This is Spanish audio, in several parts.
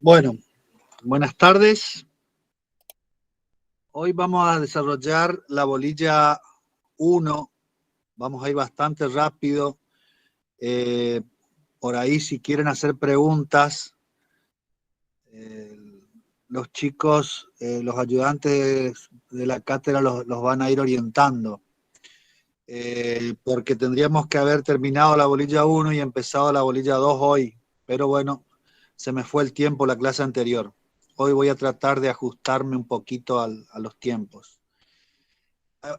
Bueno, buenas tardes. Hoy vamos a desarrollar la bolilla 1. Vamos a ir bastante rápido. Por ahí, si quieren hacer preguntas, los chicos, los ayudantes de la cátedra los van a ir orientando. Porque tendríamos que haber terminado la bolilla 1 y empezado la bolilla 2 hoy. Pero bueno, se me fue el tiempo la clase anterior. Hoy voy a tratar de ajustarme un poquito a los tiempos.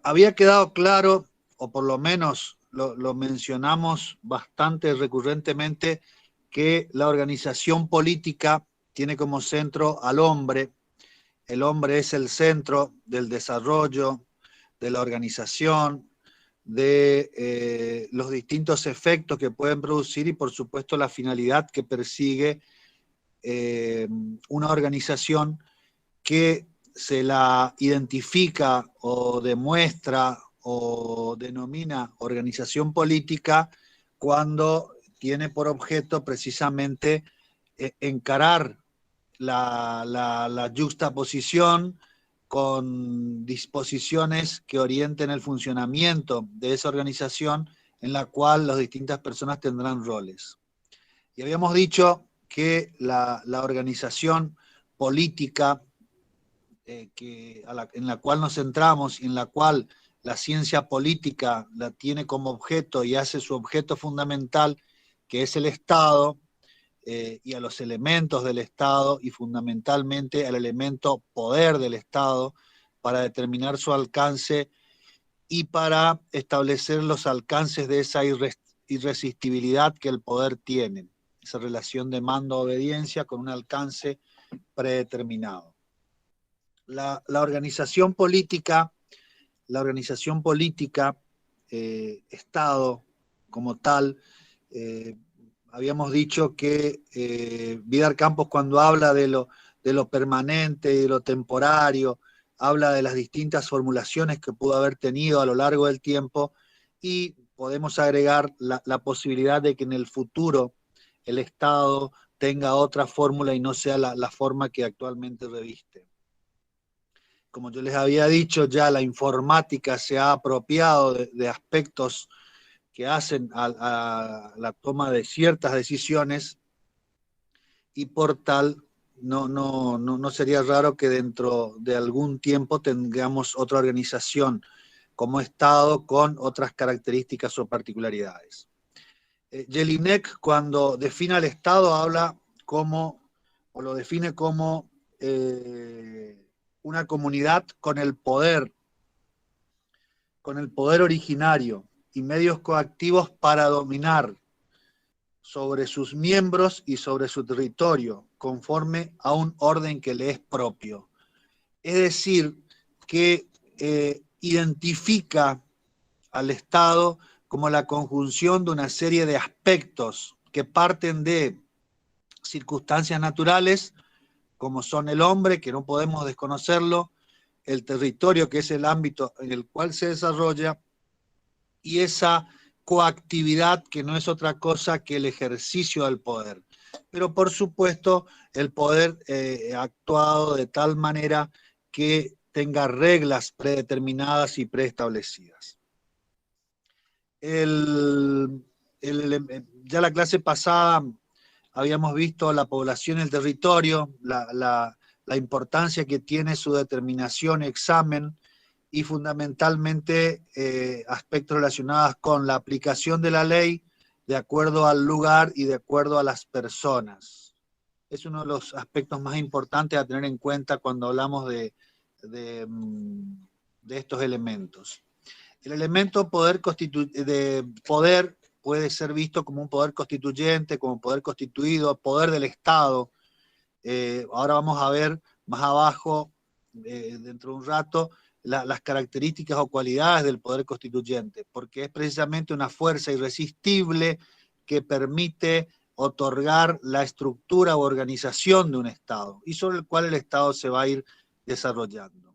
Había quedado claro, o por lo menos lo mencionamos bastante recurrentemente, que la organización política tiene como centro al hombre. El hombre es el centro del desarrollo, de la organización, de los distintos efectos que pueden producir y por supuesto la finalidad que persigue una organización que se la identifica o demuestra o denomina organización política cuando tiene por objeto precisamente encarar la yuxtaposición con disposiciones que orienten el funcionamiento de esa organización en la cual las distintas personas tendrán roles. Y habíamos dicho que la organización política en la cual nos centramos y en la cual la ciencia política la tiene como objeto y hace su objeto fundamental, que es el Estado, y a los elementos del Estado y fundamentalmente al elemento poder del Estado para determinar su alcance y para establecer los alcances de esa irresistibilidad que el poder tiene, esa relación de mando-obediencia con un alcance predeterminado. La organización política, Estado como tal, habíamos dicho que Vidar Campos, cuando habla de lo permanente y de lo temporario, habla de las distintas formulaciones que pudo haber tenido a lo largo del tiempo, y podemos agregar la posibilidad de que en el futuro el Estado tenga otra fórmula y no sea la forma que actualmente reviste. Como yo les había dicho, ya la informática se ha apropiado de aspectos que hacen a la toma de ciertas decisiones, y por tal no sería raro que dentro de algún tiempo tengamos otra organización como Estado con otras características o particularidades. Jelinek, cuando define al Estado, habla como, o lo define como una comunidad con el poder originario y medios coactivos para dominar sobre sus miembros y sobre su territorio, conforme a un orden que le es propio. Es decir, que identifica al Estado como la conjunción de una serie de aspectos que parten de circunstancias naturales, como son el hombre, que no podemos desconocerlo, el territorio, que es el ámbito en el cual se desarrolla, y esa coactividad, que no es otra cosa que el ejercicio del poder. Pero por supuesto, el poder actuado de tal manera que tenga reglas predeterminadas y preestablecidas. Ya la clase pasada habíamos visto la población y el territorio, la importancia que tiene su determinación y examen, y fundamentalmente aspectos relacionados con la aplicación de la ley de acuerdo al lugar y de acuerdo a las personas. Es uno de los aspectos más importantes a tener en cuenta cuando hablamos de estos elementos. El elemento de poder puede ser visto como un poder constituyente, como poder constituido, poder del Estado. Ahora vamos a ver más abajo, dentro de un rato, las características o cualidades del poder constituyente, porque es precisamente una fuerza irresistible que permite otorgar la estructura o organización de un Estado, y sobre el cual el Estado se va a ir desarrollando.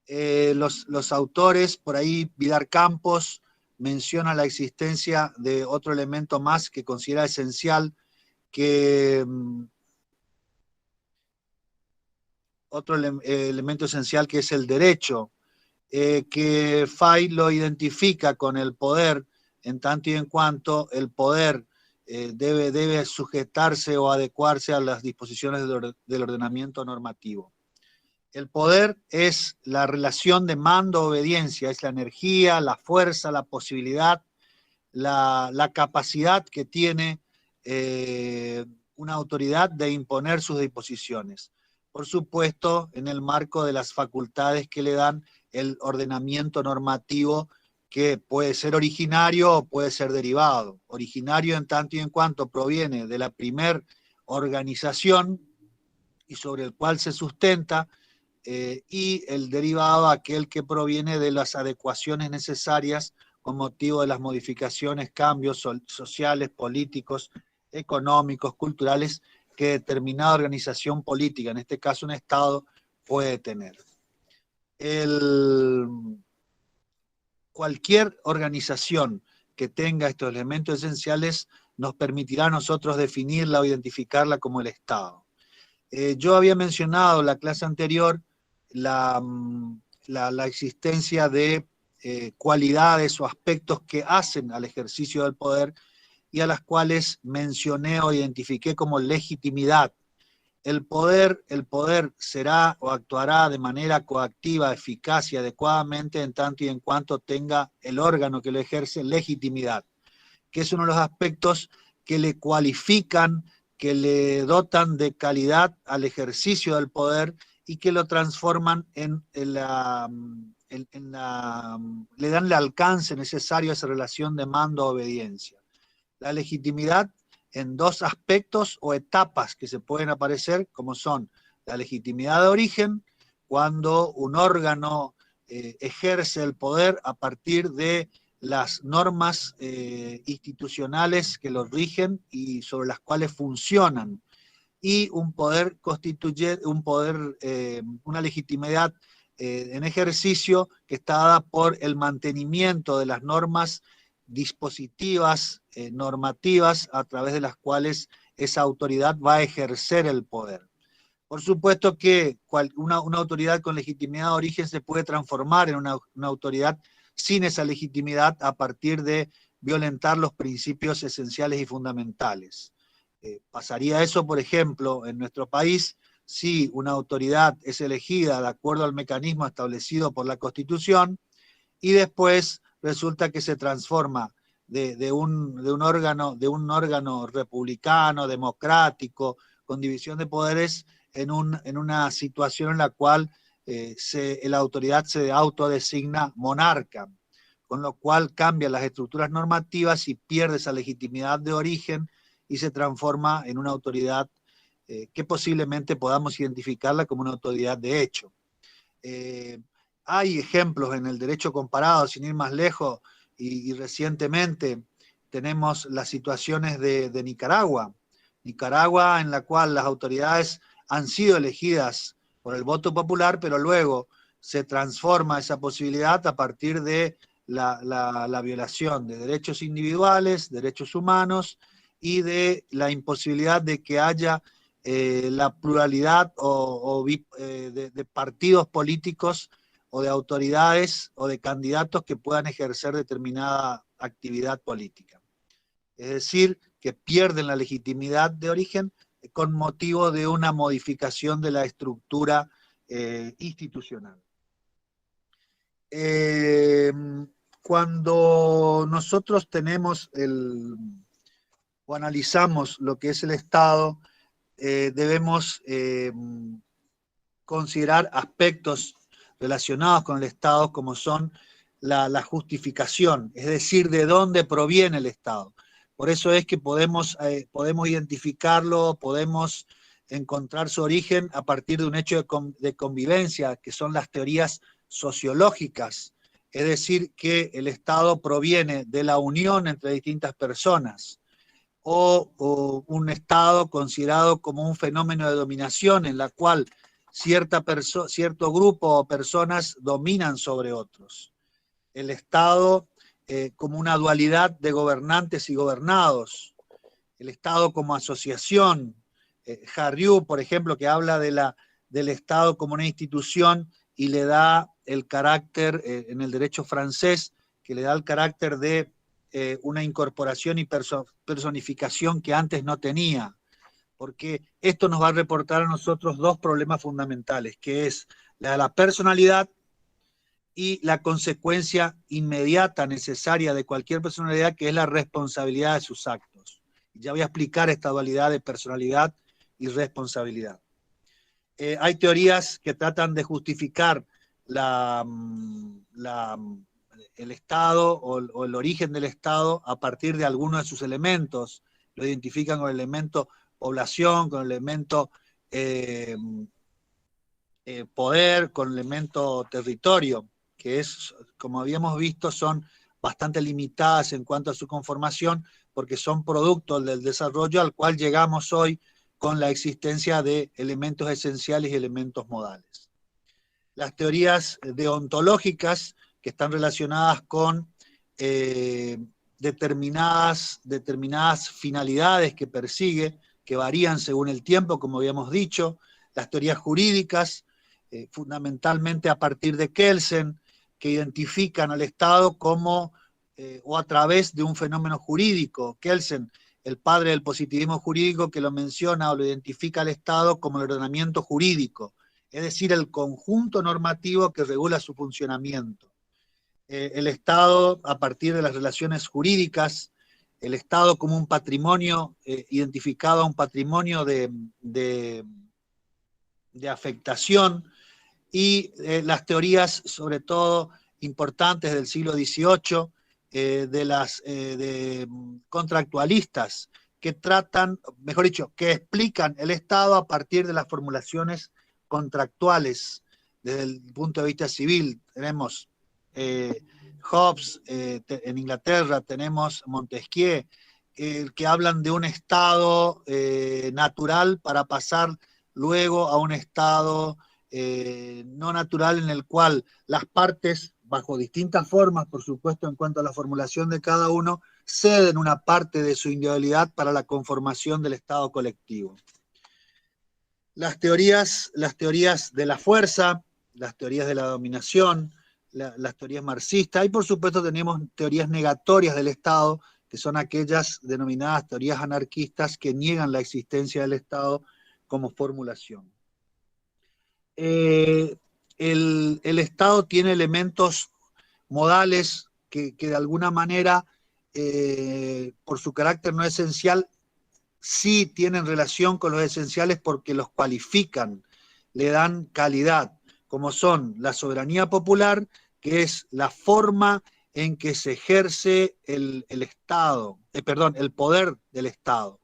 Los autores, por ahí Vidar Campos menciona la existencia de otro elemento más que considera esencial, que otro elemento esencial que es el derecho, que Fay lo identifica con el poder, en tanto y en cuanto el poder debe sujetarse o adecuarse a las disposiciones del ordenamiento normativo. El poder es la relación de mando-obediencia, es la energía, la fuerza, la posibilidad, la capacidad que tiene una autoridad de imponer sus disposiciones. Por supuesto, en el marco de las facultades que le dan el ordenamiento normativo, que puede ser originario o puede ser derivado. Originario en tanto y en cuanto proviene de la primer organización y sobre el cual se sustenta, y el derivado aquel que proviene de las adecuaciones necesarias con motivo de las modificaciones, cambios sociales, políticos, económicos, culturales que determinada organización política, en este caso un Estado, puede tener. Cualquier organización que tenga estos elementos esenciales nos permitirá a nosotros definirla o identificarla como el Estado. Yo había mencionado en la clase anterior la existencia de cualidades o aspectos que hacen al ejercicio del poder y a las cuales mencioné o identifiqué como legitimidad. El poder será o actuará de manera coactiva, eficaz y adecuadamente en tanto y en cuanto tenga el órgano que lo ejerce legitimidad, que es uno de los aspectos que le cualifican, que le dotan de calidad al ejercicio del poder y que lo transforman le dan el alcance necesario a esa relación de mando-obediencia. La legitimidad en dos aspectos o etapas que se pueden aparecer, como son la legitimidad de origen, cuando un órgano ejerce el poder a partir de las normas institucionales que los rigen y sobre las cuales funcionan, y un poder una legitimidad en ejercicio que está dada por el mantenimiento de las normas dispositivas, normativas, a través de las cuales esa autoridad va a ejercer el poder. Por supuesto que una autoridad con legitimidad de origen se puede transformar en una autoridad sin esa legitimidad a partir de violentar los principios esenciales y fundamentales. Pasaría eso, por ejemplo, en nuestro país, si una autoridad es elegida de acuerdo al mecanismo establecido por la Constitución y después resulta que se transforma de un órgano republicano, democrático, con división de poderes, en una situación en la cual la autoridad se autodesigna monarca, con lo cual cambia las estructuras normativas y pierde esa legitimidad de origen y se transforma en una autoridad que posiblemente podamos identificarla como una autoridad de hecho. Hay ejemplos en el derecho comparado, sin ir más lejos, y recientemente tenemos las situaciones de Nicaragua. Nicaragua, en la cual las autoridades han sido elegidas por el voto popular, pero luego se transforma esa posibilidad a partir de la violación de derechos individuales, derechos humanos, y de la imposibilidad de que haya la pluralidad de partidos políticos o de autoridades o de candidatos que puedan ejercer determinada actividad política. Es decir, que pierden la legitimidad de origen con motivo de una modificación de la estructura institucional. Cuando nosotros tenemos o analizamos lo que es el Estado, debemos considerar aspectos relacionados con el Estado como son la justificación, es decir, de dónde proviene el Estado. Por eso es que podemos identificarlo, podemos encontrar su origen a partir de un hecho de convivencia, que son las teorías sociológicas, es decir, que el Estado proviene de la unión entre distintas personas, o un Estado considerado como un fenómeno de dominación en la cual cierto grupo o personas dominan sobre otros. El Estado como una dualidad de gobernantes y gobernados. El Estado como asociación. Hariu, por ejemplo, que habla de del Estado como una institución y le da el carácter, en el derecho francés, que le da el carácter de una incorporación y personificación que antes no tenía, porque esto nos va a reportar a nosotros dos problemas fundamentales, que es la de la personalidad y la consecuencia inmediata, necesaria de cualquier personalidad, que es la responsabilidad de sus actos. Ya voy a explicar esta dualidad de personalidad y responsabilidad. Hay teorías que tratan de justificar el Estado o el origen del Estado a partir de algunos de sus elementos. Lo identifican con el elemento población, con el elemento poder, con el elemento territorio, que es, como habíamos visto, son bastante limitadas en cuanto a su conformación, porque son producto del desarrollo al cual llegamos hoy con la existencia de elementos esenciales y elementos modales. Las teorías deontológicas, que están relacionadas con determinadas finalidades que persigue, que varían según el tiempo, como habíamos dicho. Las teorías jurídicas, fundamentalmente a partir de Kelsen, que identifican al Estado como, o a través de un fenómeno jurídico. Kelsen, el padre del positivismo jurídico, que lo menciona o lo identifica al Estado como el ordenamiento jurídico, es decir, el conjunto normativo que regula su funcionamiento. El Estado, a partir de las relaciones jurídicas, el Estado como un patrimonio, identificado a un patrimonio de afectación, y las teorías, sobre todo importantes del siglo XVIII, de las contractualistas, que tratan, mejor dicho, que explican el Estado a partir de las formulaciones contractuales desde el punto de vista civil. Tenemos Hobbes en Inglaterra, tenemos Montesquieu, que hablan de un Estado natural para pasar luego a un Estado no natural, en el cual las partes, bajo distintas formas, por supuesto, en cuanto a la formulación de cada uno, ceden una parte de su individualidad para la conformación del Estado colectivo. Las teorías de la fuerza, las teorías de la dominación, las teorías marxistas, y por supuesto tenemos teorías negatorias del Estado, que son aquellas denominadas teorías anarquistas, que niegan la existencia del Estado como formulación. El Estado tiene elementos modales que de alguna manera, por su carácter no esencial, sí tienen relación con los esenciales porque los cualifican, le dan calidad, como son la soberanía popular, que es la forma en que se ejerce el poder del Estado.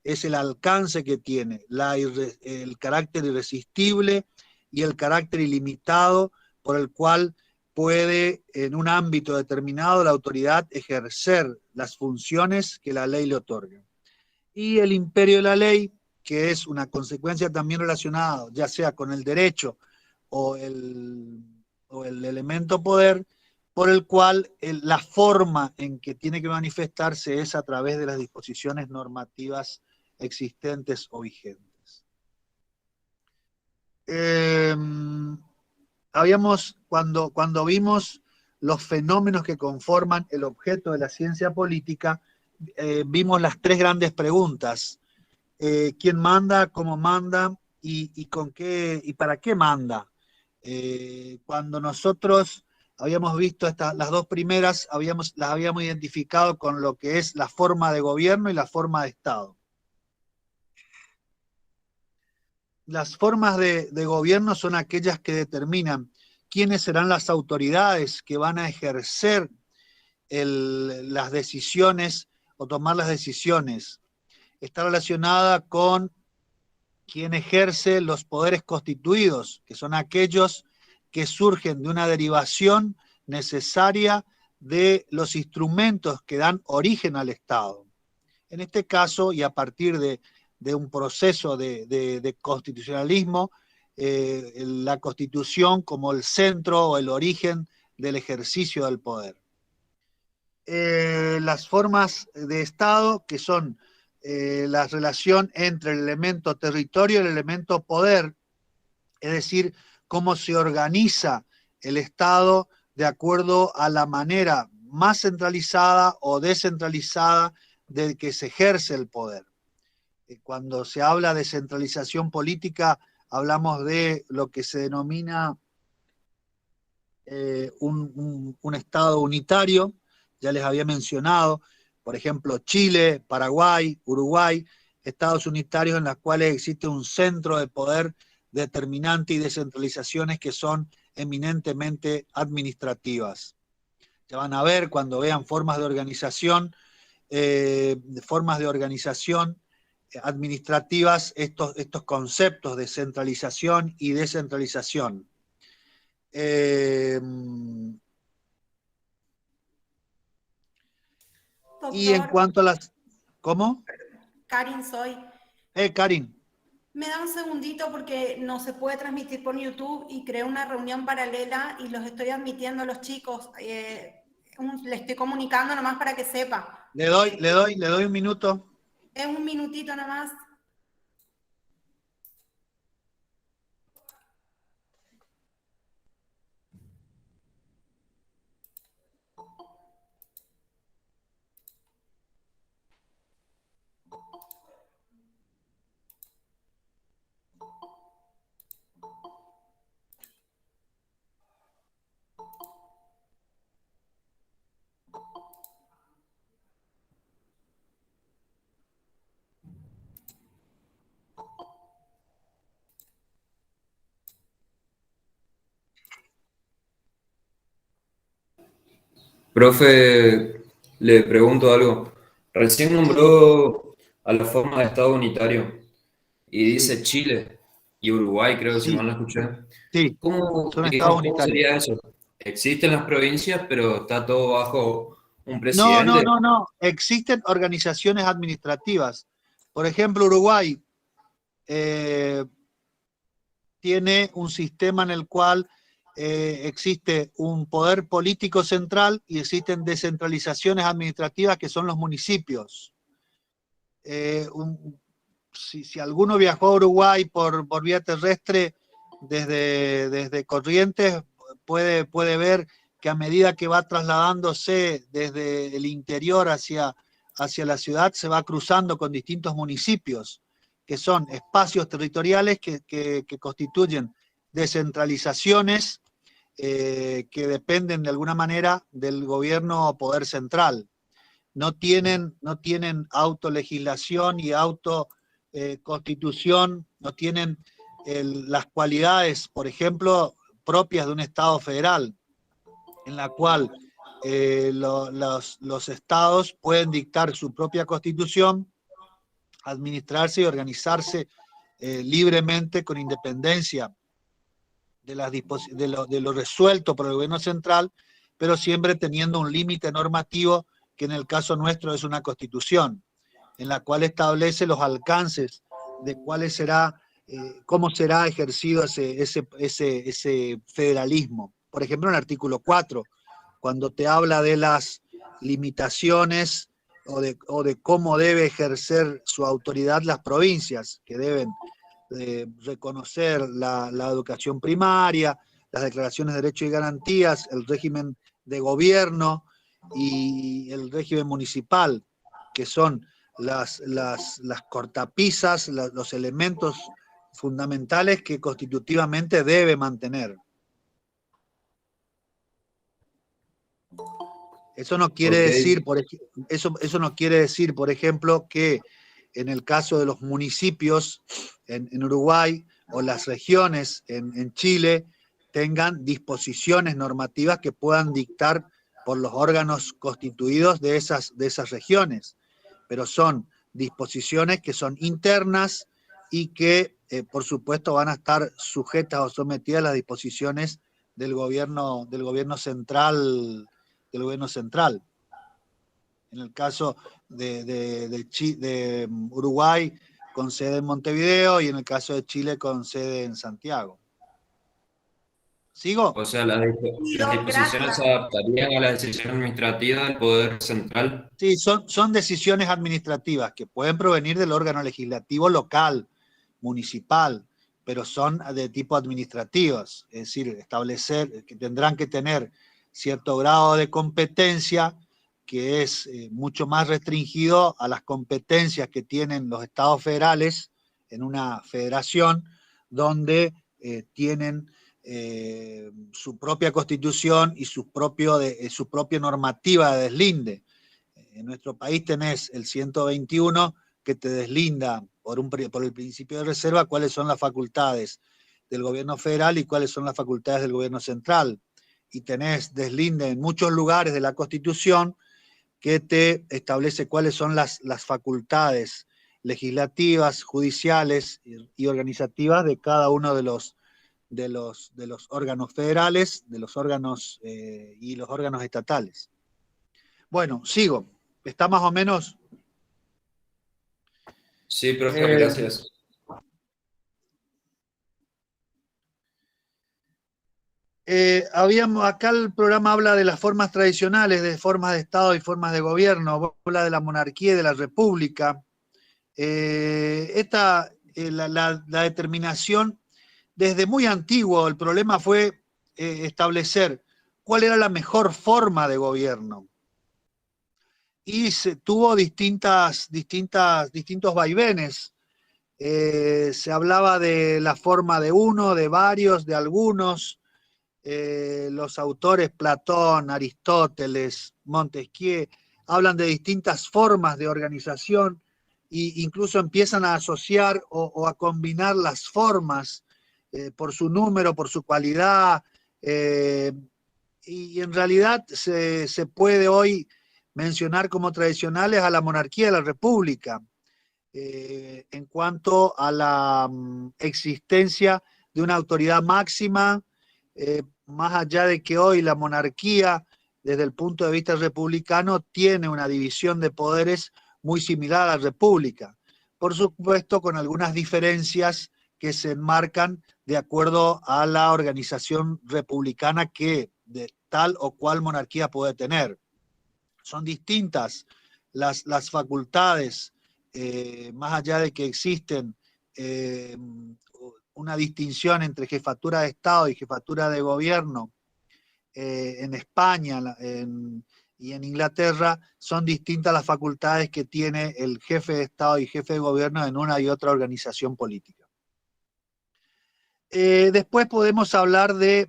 Es el alcance que tiene, el carácter irresistible y el carácter ilimitado por el cual puede, en un ámbito determinado, la autoridad ejercer las funciones que la ley le otorga. Y el imperio de la ley, que es una consecuencia también relacionada, ya sea con el derecho o el elemento poder, por el cual la forma en que tiene que manifestarse es a través de las disposiciones normativas existentes o vigentes. Cuando vimos los fenómenos que conforman el objeto de la ciencia política, vimos las tres grandes preguntas. ¿Quién manda? ¿Cómo manda? ¿Y con qué y para qué manda? Cuando nosotros habíamos visto las dos primeras, las habíamos identificado con lo que es la forma de gobierno y la forma de Estado. Las formas de gobierno son aquellas que determinan quiénes serán las autoridades que van a ejercer las decisiones o tomar las decisiones. Está relacionada con quién ejerce los poderes constituidos, que son aquellos que surgen de una derivación necesaria de los instrumentos que dan origen al Estado. En este caso, y a partir de un proceso de constitucionalismo, la Constitución como el centro o el origen del ejercicio del poder. Las formas de Estado, que son la relación entre el elemento territorio y el elemento poder, es decir, cómo se organiza el Estado de acuerdo a la manera más centralizada o descentralizada de que se ejerce el poder. Cuando se habla de centralización política, hablamos de lo que se denomina un Estado unitario, ya les había mencionado, por ejemplo, Chile, Paraguay, Uruguay, estados unitarios en los cuales existe un centro de poder determinante y descentralizaciones que son eminentemente administrativas. Ya van a ver cuando vean formas de organización administrativas, estos conceptos de centralización y descentralización. Y en Doctor, cuanto a las... ¿Cómo? Karin soy. Karin. Me da un segundito porque no se puede transmitir por YouTube y creé una reunión paralela y los estoy admitiendo a los chicos. Le estoy comunicando nomás para que sepa. Le doy un minuto. Es un minutito nomás. Profe, le pregunto algo. Recién Sí, nombró a la forma de Estado unitario y sí, dice Chile y Uruguay, creo, si sí, mal no escuché. sí. ¿Cómo, Son estados digamos, cómo unitarios. sería eso? Existen las provincias, pero está todo bajo un No, no, presidente. no, no. Existen organizaciones administrativas. Por ejemplo, Uruguay eh, tiene un sistema en el cual existe un poder político central y existen descentralizaciones administrativas que son los municipios. Si alguno viajó a Uruguay por vía terrestre desde Corrientes, puede ver que a medida que va trasladándose desde el interior hacia la ciudad, se va cruzando con distintos municipios, que son espacios territoriales que constituyen descentralizaciones que dependen de alguna manera del gobierno o poder central. No tienen autolegislación y autoconstitución, no tienen las cualidades, por ejemplo, propias de un Estado federal, en la cual los estados pueden dictar su propia constitución, administrarse y organizarse libremente con independencia de lo resuelto por el gobierno central, pero siempre teniendo un límite normativo que en el caso nuestro es una constitución, en la cual establece los alcances de cómo será ejercido ese federalismo. Por ejemplo, en el artículo 4, cuando te habla de las limitaciones o de cómo debe ejercer su autoridad las provincias, que deben reconocer la educación primaria, las declaraciones de derechos y garantías, el régimen de gobierno y el régimen municipal, que son las cortapisas, los elementos fundamentales que constitutivamente debe mantener. Eso no quiere Ok, decir, eso no quiere decir, por ejemplo, que en el caso de los municipios en Uruguay o las regiones en Chile tengan disposiciones normativas que puedan dictar por los órganos constituidos de esas regiones, pero son disposiciones que son internas y que, por supuesto, van a estar sujetas o sometidas a las disposiciones del gobierno central. En el caso de Uruguay, con sede en Montevideo, y en el caso de Chile, con sede en Santiago. ¿Sigo? o sea, Sí, las doc, disposiciones gracias. se adaptarían a la decisión administrativa del Poder Central. Sí, son decisiones administrativas que pueden provenir del órgano legislativo local, municipal, pero son de tipo administrativos, es decir, establecer que tendrán que tener cierto grado de competencia que es mucho más restringido a las competencias que tienen los estados federales en una federación donde tienen su propia constitución y su propia normativa de deslinde. En nuestro país tenés el 121 que te deslinda por el principio de reserva cuáles son las facultades del gobierno federal y cuáles son las facultades del gobierno central. Y tenés deslinde en muchos lugares de la Constitución que te establece cuáles son las facultades legislativas, judiciales y organizativas de cada uno de los órganos federales, de los órganos y los órganos estatales. Bueno, sigo. Está más o menos. Sí, profe, gracias. Acá el programa habla de las formas tradicionales, de formas de Estado y formas de gobierno, habla de la monarquía y de la república. La determinación, desde muy antiguo, el problema fue establecer cuál era la mejor forma de gobierno. Y tuvo distintos vaivenes. Se hablaba de la forma de uno, de varios, de algunos. Los autores Platón, Aristóteles, Montesquieu hablan de distintas formas de organización e incluso empiezan a asociar o a combinar las formas por su número, por su cualidad, y en realidad se puede hoy mencionar como tradicionales a la monarquía y a la república en cuanto a la existencia de una autoridad máxima, más allá de que hoy la monarquía, desde el punto de vista republicano, tiene una división de poderes muy similar a la república. Por supuesto, con algunas diferencias que se enmarcan de acuerdo a la organización republicana que de tal o cual monarquía puede tener. Son distintas las facultades, más allá de que existen una distinción entre jefatura de Estado y jefatura de gobierno en España y en Inglaterra, son distintas las facultades que tiene el jefe de Estado y jefe de gobierno en una y otra organización política. Después podemos hablar de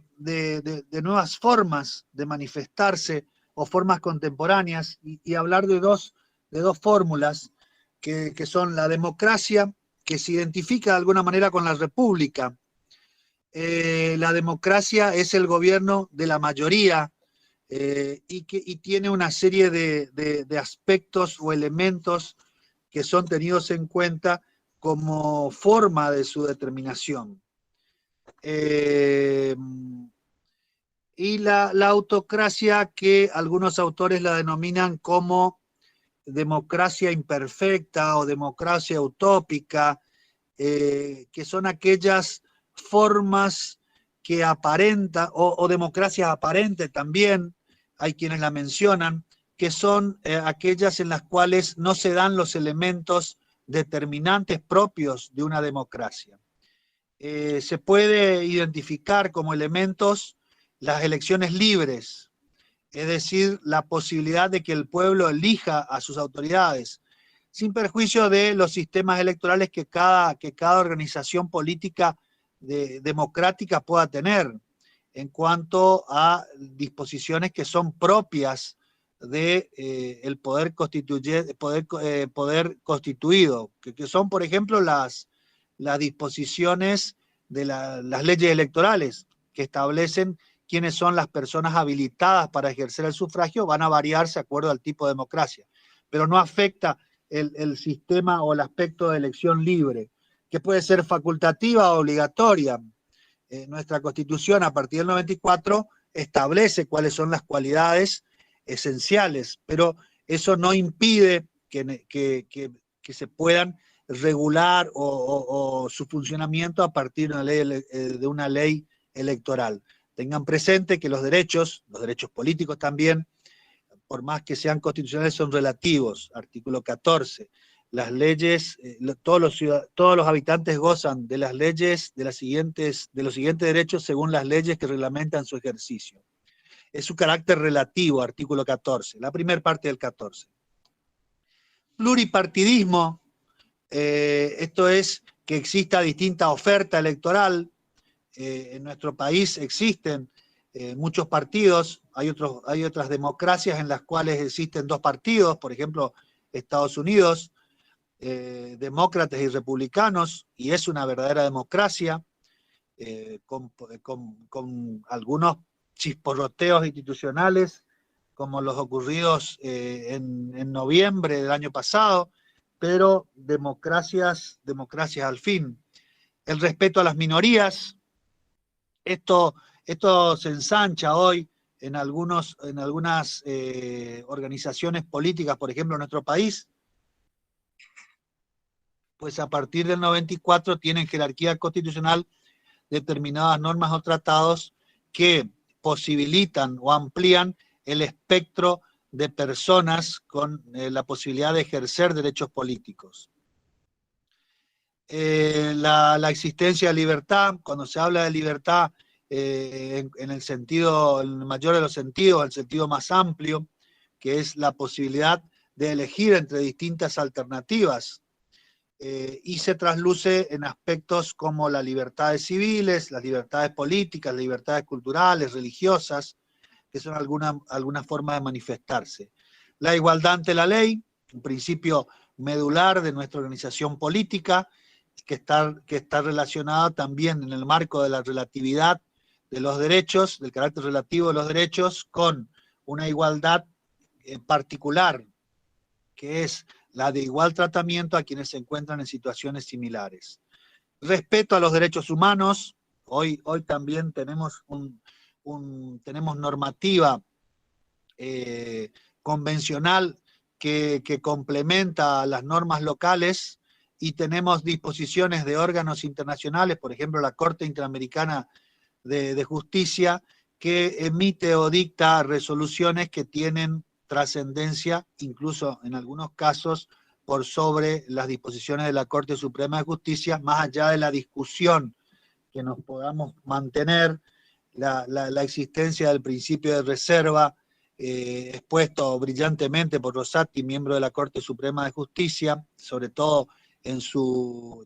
nuevas formas de manifestarse o formas contemporáneas y hablar de dos fórmulas que son la democracia, que se identifica de alguna manera con la república. La democracia es el gobierno de la mayoría y tiene una serie de aspectos o elementos que son tenidos en cuenta como forma de su determinación. Y la autocracia, que algunos autores la denominan como democracia imperfecta o democracia utópica, que son aquellas formas que aparentan, o democracia aparente también, hay quienes la mencionan, que son aquellas en las cuales no se dan los elementos determinantes propios de una democracia. Se puede identificar como elementos las elecciones libres, es decir, la posibilidad de que el pueblo elija a sus autoridades, sin perjuicio de los sistemas electorales que cada organización política democrática pueda tener, en cuanto a disposiciones que son propias del poder constituido, que son, por ejemplo, las disposiciones de las leyes electorales, que establecen quiénes son las personas habilitadas para ejercer el sufragio. Van a variarse de acuerdo al tipo de democracia, pero no afecta el sistema o el aspecto de elección libre, que puede ser facultativa o obligatoria. Nuestra Constitución, a partir del 94, establece cuáles son las cualidades esenciales, pero eso no impide que se puedan regular o su funcionamiento a partir de una ley electoral. Tengan presente que los derechos políticos también, por más que sean constitucionales, son relativos. Artículo 14. las leyes, todos los habitantes gozan de las leyes, de los siguientes derechos según las leyes que reglamentan su ejercicio. Es su carácter relativo, artículo 14, la primera parte del 14. Pluripartidismo, esto es que exista distinta oferta electoral. En nuestro país existen muchos partidos, hay otras democracias en las cuales existen dos partidos, por ejemplo, Estados Unidos, demócratas y republicanos, y es una verdadera democracia, con algunos chisporroteos institucionales, como los ocurridos en noviembre del año pasado, pero democracias al fin. El respeto a las minorías, esto se ensancha hoy en algunas organizaciones políticas, por ejemplo, en nuestro país, pues a partir del 94 tienen jerarquía constitucional determinadas normas o tratados que posibilitan o amplían el espectro de personas con la posibilidad de ejercer derechos políticos. La existencia de libertad, cuando se habla de libertad en el mayor de los sentidos, el sentido más amplio, que es la posibilidad de elegir entre distintas alternativas, y se trasluce en aspectos como las libertades civiles, las libertades políticas, las libertades culturales, religiosas, que son alguna forma de manifestarse. La igualdad ante la ley, un principio medular de nuestra organización política, que está relacionado también en el marco de la relatividad de los derechos, del carácter relativo de los derechos, con una igualdad particular, que es la de igual tratamiento a quienes se encuentran en situaciones similares. Respeto a los derechos humanos, hoy también tenemos tenemos normativa convencional que complementa a las normas locales, y tenemos disposiciones de órganos internacionales, por ejemplo la Corte Interamericana de Justicia, que emite o dicta resoluciones que tienen trascendencia, incluso en algunos casos, por sobre las disposiciones de la Corte Suprema de Justicia, más allá de la discusión que nos podamos mantener, la existencia del principio de reserva, expuesto brillantemente por Rosati, miembro de la Corte Suprema de Justicia, sobre todo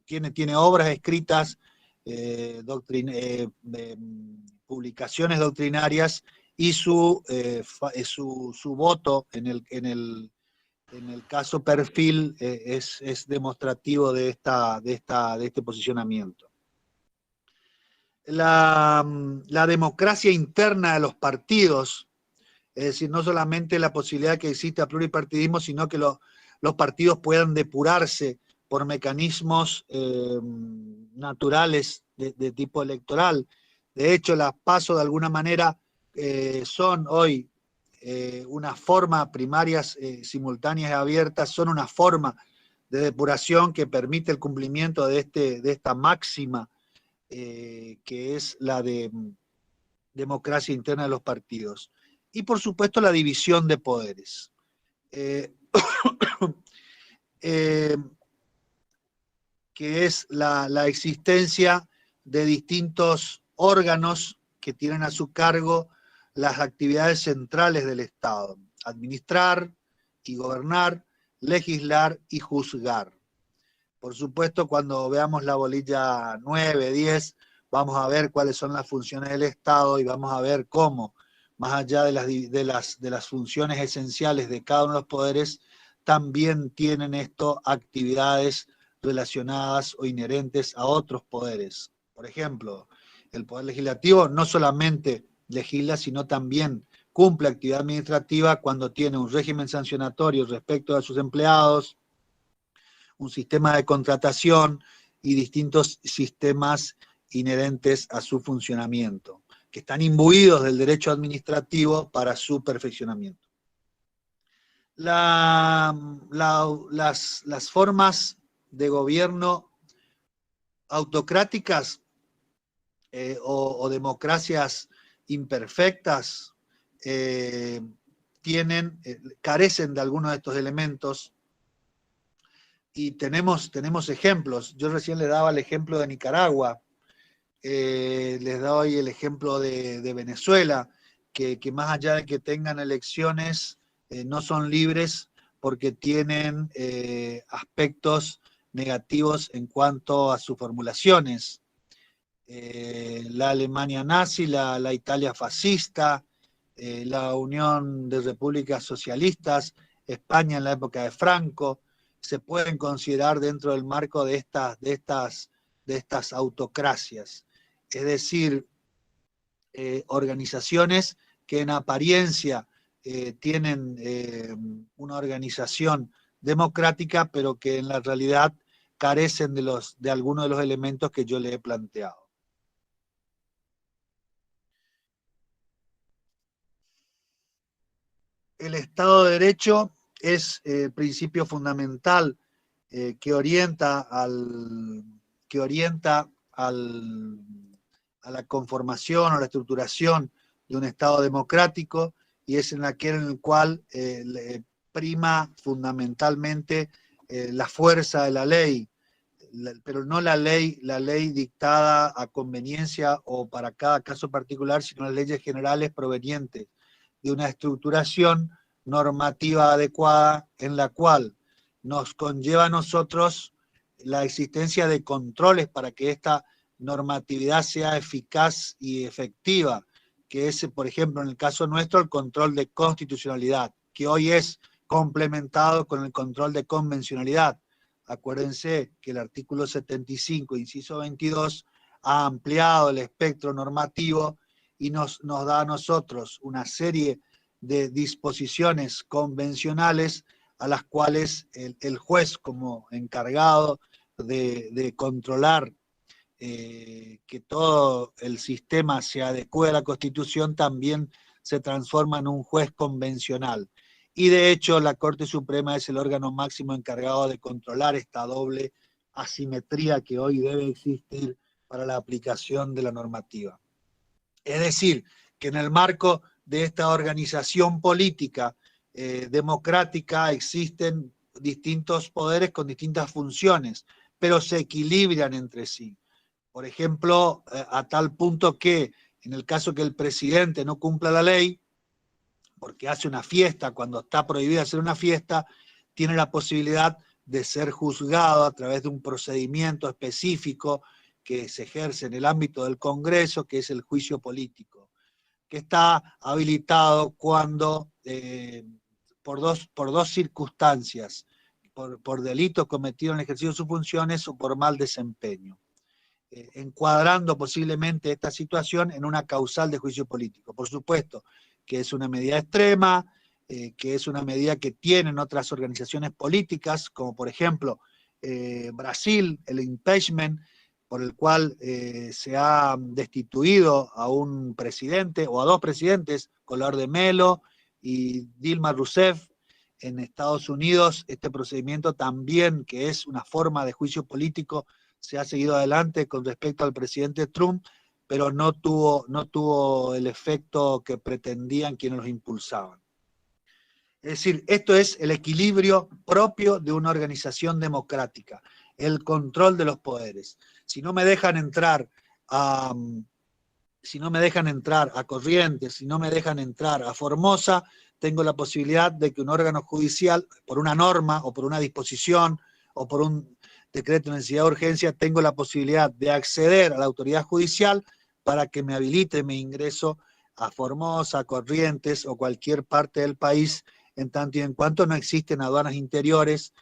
tiene obras escritas, publicaciones doctrinarias, y su voto en el caso Perfil es demostrativo de este posicionamiento. La democracia interna de los partidos, es decir, no solamente la posibilidad que exista pluripartidismo, sino que los partidos puedan depurarse por mecanismos naturales de tipo electoral. De hecho, las PASO de alguna manera son hoy una forma, primarias simultáneas y abiertas, son una forma de depuración que permite el cumplimiento de esta máxima que es la de democracia interna de los partidos. Y por supuesto la división de poderes. Que es la existencia de distintos órganos que tienen a su cargo las actividades centrales del Estado: administrar y gobernar, legislar y juzgar. Por supuesto, cuando veamos la bolilla 9, 10, vamos a ver cuáles son las funciones del Estado y vamos a ver cómo, más allá de las funciones esenciales de cada uno de los poderes, también tienen actividades relacionadas o inherentes a otros poderes. Por ejemplo, el Poder Legislativo no solamente legisla, sino también cumple actividad administrativa cuando tiene un régimen sancionatorio respecto a sus empleados, un sistema de contratación y distintos sistemas inherentes a su funcionamiento, que están imbuidos del derecho administrativo para su perfeccionamiento. Las formas de gobierno autocráticas o democracias imperfectas carecen de algunos de estos elementos, y tenemos ejemplos. Yo recién le daba el ejemplo de Nicaragua, les doy el ejemplo de Venezuela, que más allá de que tengan elecciones, no son libres porque tienen aspectos negativos en cuanto a sus formulaciones. La Alemania nazi, la Italia fascista, la Unión de Repúblicas Socialistas, España en la época de Franco, se pueden considerar dentro del marco de estas autocracias. Es decir, organizaciones que en apariencia tienen una organización democrática, pero que en la realidad carecen de algunos de los elementos que yo le he planteado. El Estado de Derecho es el principio fundamental que orienta a la conformación o la estructuración de un Estado democrático, y es en aquel en el cual prima fundamentalmente la fuerza de la ley, pero no la ley dictada a conveniencia o para cada caso particular, sino las leyes generales provenientes de una estructuración normativa adecuada en la cual nos conlleva a nosotros la existencia de controles para que esta normatividad sea eficaz y efectiva, que es, por ejemplo, en el caso nuestro, el control de constitucionalidad, que hoy es complementado con el control de convencionalidad. Acuérdense que el artículo 75, inciso 22, ha ampliado el espectro normativo y nos da a nosotros una serie de disposiciones convencionales a las cuales el juez, como encargado de controlar que todo el sistema se adecue a la Constitución, también se transforma en un juez convencional. Y de hecho la Corte Suprema es el órgano máximo encargado de controlar esta doble asimetría que hoy debe existir para la aplicación de la normativa. Es decir, que en el marco de esta organización política democrática existen distintos poderes con distintas funciones, pero se equilibran entre sí. Por ejemplo, a tal punto que en el caso que el presidente no cumpla la ley, porque hace una fiesta cuando está prohibido hacer una fiesta, tiene la posibilidad de ser juzgado a través de un procedimiento específico que se ejerce en el ámbito del Congreso, que es el juicio político, que está habilitado cuando, por dos circunstancias, por delitos cometidos en el ejercicio de sus funciones o por mal desempeño, encuadrando posiblemente esta situación en una causal de juicio político. Por supuesto que es una medida extrema, que es una medida que tienen otras organizaciones políticas, como por ejemplo Brasil, el impeachment, por el cual se ha destituido a un presidente o a dos presidentes, Collor de Mello y Dilma Rousseff. En Estados Unidos, este procedimiento también, que es una forma de juicio político, se ha seguido adelante con respecto al presidente Trump, pero no tuvo el efecto que pretendían quienes los impulsaban. Es decir, esto es el equilibrio propio de una organización democrática, el control de los poderes. Si no me dejan entrar a Corrientes, si no me dejan entrar a Formosa, tengo la posibilidad de que un órgano judicial, por una norma o por una disposición o por un decreto de necesidad de urgencia, tengo la posibilidad de acceder a la autoridad judicial para que me habilite mi ingreso a Formosa, a Corrientes o cualquier parte del país, en tanto y en cuanto no existen aduanas interiores,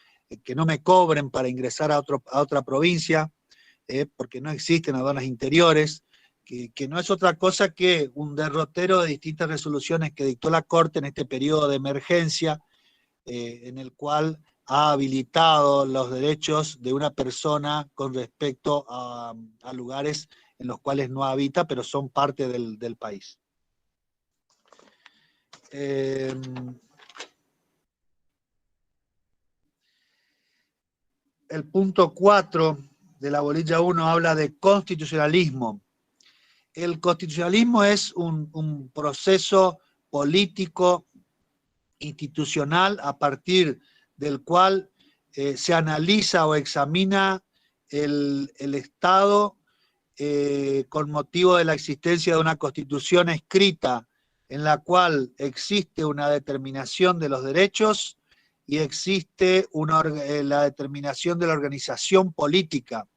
que no me cobren para ingresar a otra provincia, porque no existen aduanas interiores, que no es otra cosa que un derrotero de distintas resoluciones que dictó la Corte en este periodo de emergencia, en el cual ha habilitado los derechos de una persona con respecto a lugares en los cuales no habita, pero son parte del país. El punto 4 de la bolilla 1 habla de constitucionalismo. El constitucionalismo es un proceso político, institucional, a partir del cual se analiza o examina el Estado con motivo de la existencia de una constitución escrita en la cual existe una determinación de los derechos y existe la determinación de la organización política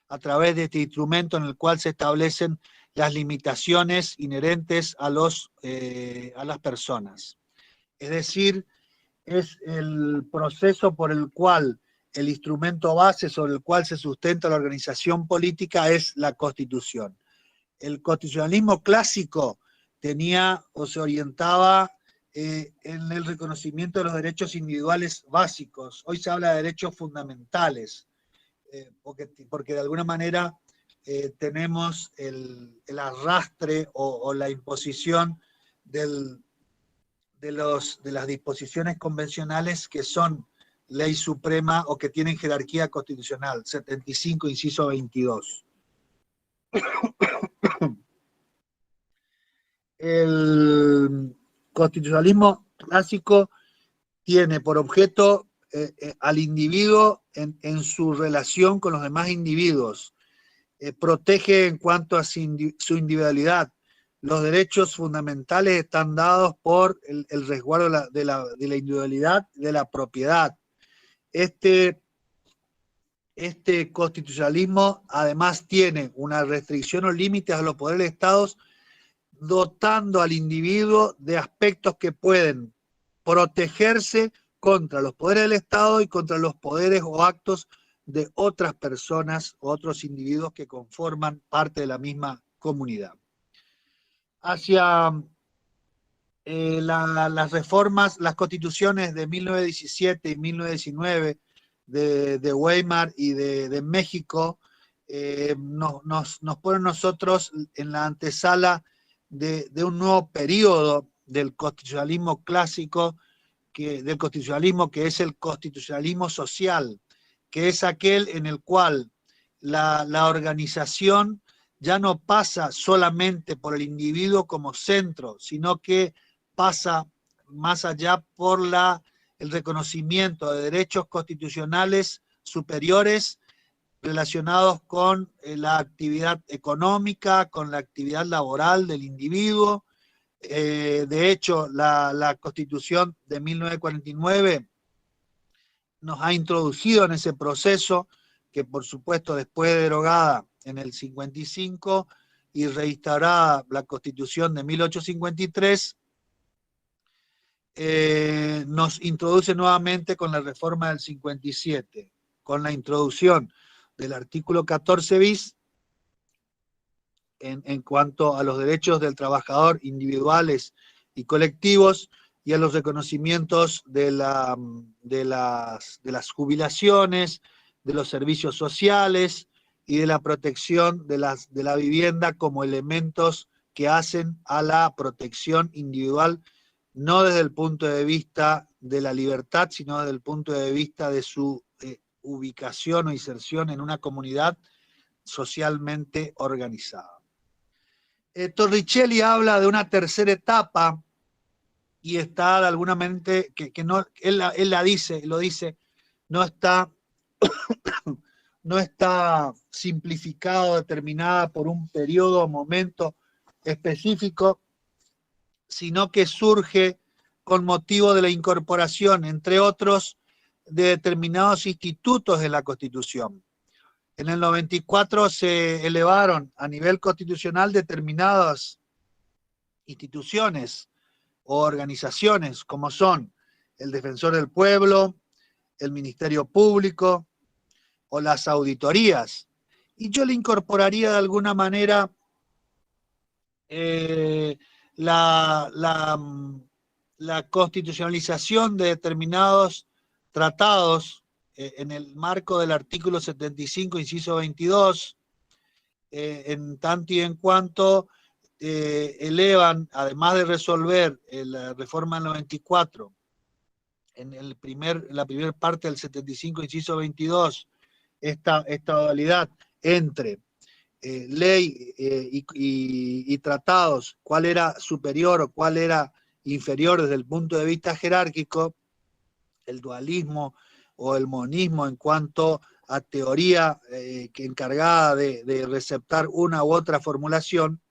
a través de este instrumento en el cual se establecen las limitaciones inherentes a las personas. Es decir, es el proceso por el cual el instrumento base sobre el cual se sustenta la organización política es la Constitución. El constitucionalismo clásico tenía o se orientaba en el reconocimiento de los derechos individuales básicos. Hoy se habla de derechos fundamentales, porque de alguna manera tenemos el arrastre o la imposición de las disposiciones convencionales que son ley suprema o que tienen jerarquía constitucional, 75, inciso 22. El constitucionalismo clásico tiene por objeto al individuo en su relación con los demás individuos, protege en cuanto a su individualidad. Los derechos fundamentales están dados por el resguardo de la individualidad, de la propiedad. Este constitucionalismo además tiene una restricción o límites a los poderes del Estado, dotando al individuo de aspectos que pueden protegerse contra los poderes del Estado y contra los poderes o actos de otras personas o otros individuos que conforman parte de la misma comunidad. Hacia las reformas, las constituciones de 1917 y 1919 de Weimar y de México nos ponen nosotros en la antesala de un nuevo periodo del constitucionalismo clásico, del constitucionalismo que es el constitucionalismo social, que es aquel en el cual la organización ya no pasa solamente por el individuo como centro, sino que pasa más allá por el reconocimiento de derechos constitucionales superiores relacionados con la actividad económica, con la actividad laboral del individuo. De hecho, la Constitución de 1949 nos ha introducido en ese proceso, que por supuesto después de derogada en el 55 y reinstaurada la Constitución de 1853, nos introduce nuevamente con la reforma del 57, con la introducción del artículo 14 bis en cuanto a los derechos del trabajador individuales y colectivos y a los reconocimientos de las jubilaciones, de los servicios sociales y de la protección de la vivienda como elementos que hacen a la protección individual, no desde el punto de vista de la libertad, sino desde el punto de vista de su ubicación o inserción en una comunidad socialmente organizada. Torricelli habla de una tercera etapa y está de alguna manera, que no, él lo dice, no está simplificado, determinada por un periodo o momento específico, sino que surge con motivo de la incorporación, entre otros, de determinados institutos de la Constitución. En el 94 se elevaron a nivel constitucional determinadas instituciones o organizaciones, como son el Defensor del Pueblo, el Ministerio Público o las auditorías. Y yo le incorporaría de alguna manera la constitucionalización de determinados tratados en el marco del artículo 75, inciso 22, en tanto y en cuanto elevan, además de resolver la reforma del 94, en la primera parte del 75, inciso 22, esta dualidad entre ley y tratados, cuál era superior o cuál era inferior desde el punto de vista jerárquico, el dualismo o el monismo en cuanto a teoría que encargada de receptar una u otra formulación,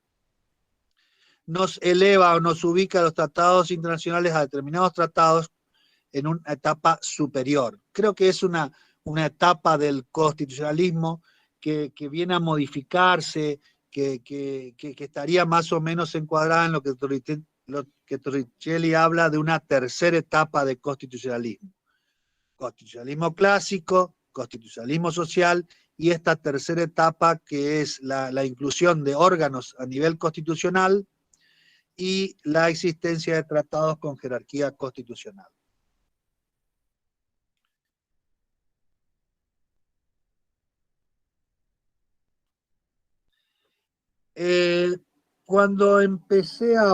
nos eleva o nos ubica a los tratados internacionales, a determinados tratados, en una etapa superior. Creo que es una etapa del constitucionalismo que viene a modificarse, que estaría más o menos encuadrada en lo que Torricelli habla de una tercera etapa de constitucionalismo. Constitucionalismo clásico, constitucionalismo social, y esta tercera etapa que es la inclusión de órganos a nivel constitucional y la existencia de tratados con jerarquía constitucional. Cuando empecé a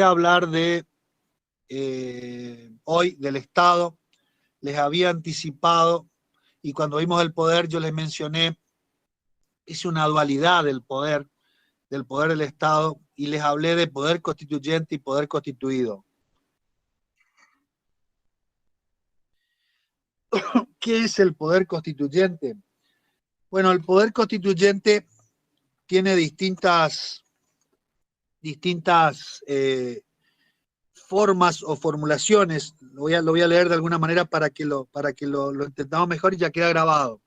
hablar de hoy del Estado, les había anticipado, y cuando vimos el poder yo les mencioné, hice una dualidad del poder del Estado, y les hablé de poder constituyente y poder constituido. ¿Qué es el poder constituyente? Bueno, el poder constituyente tiene distintas formas o formulaciones. Lo voy a leer de alguna manera para que lo entendamos mejor y ya queda grabado.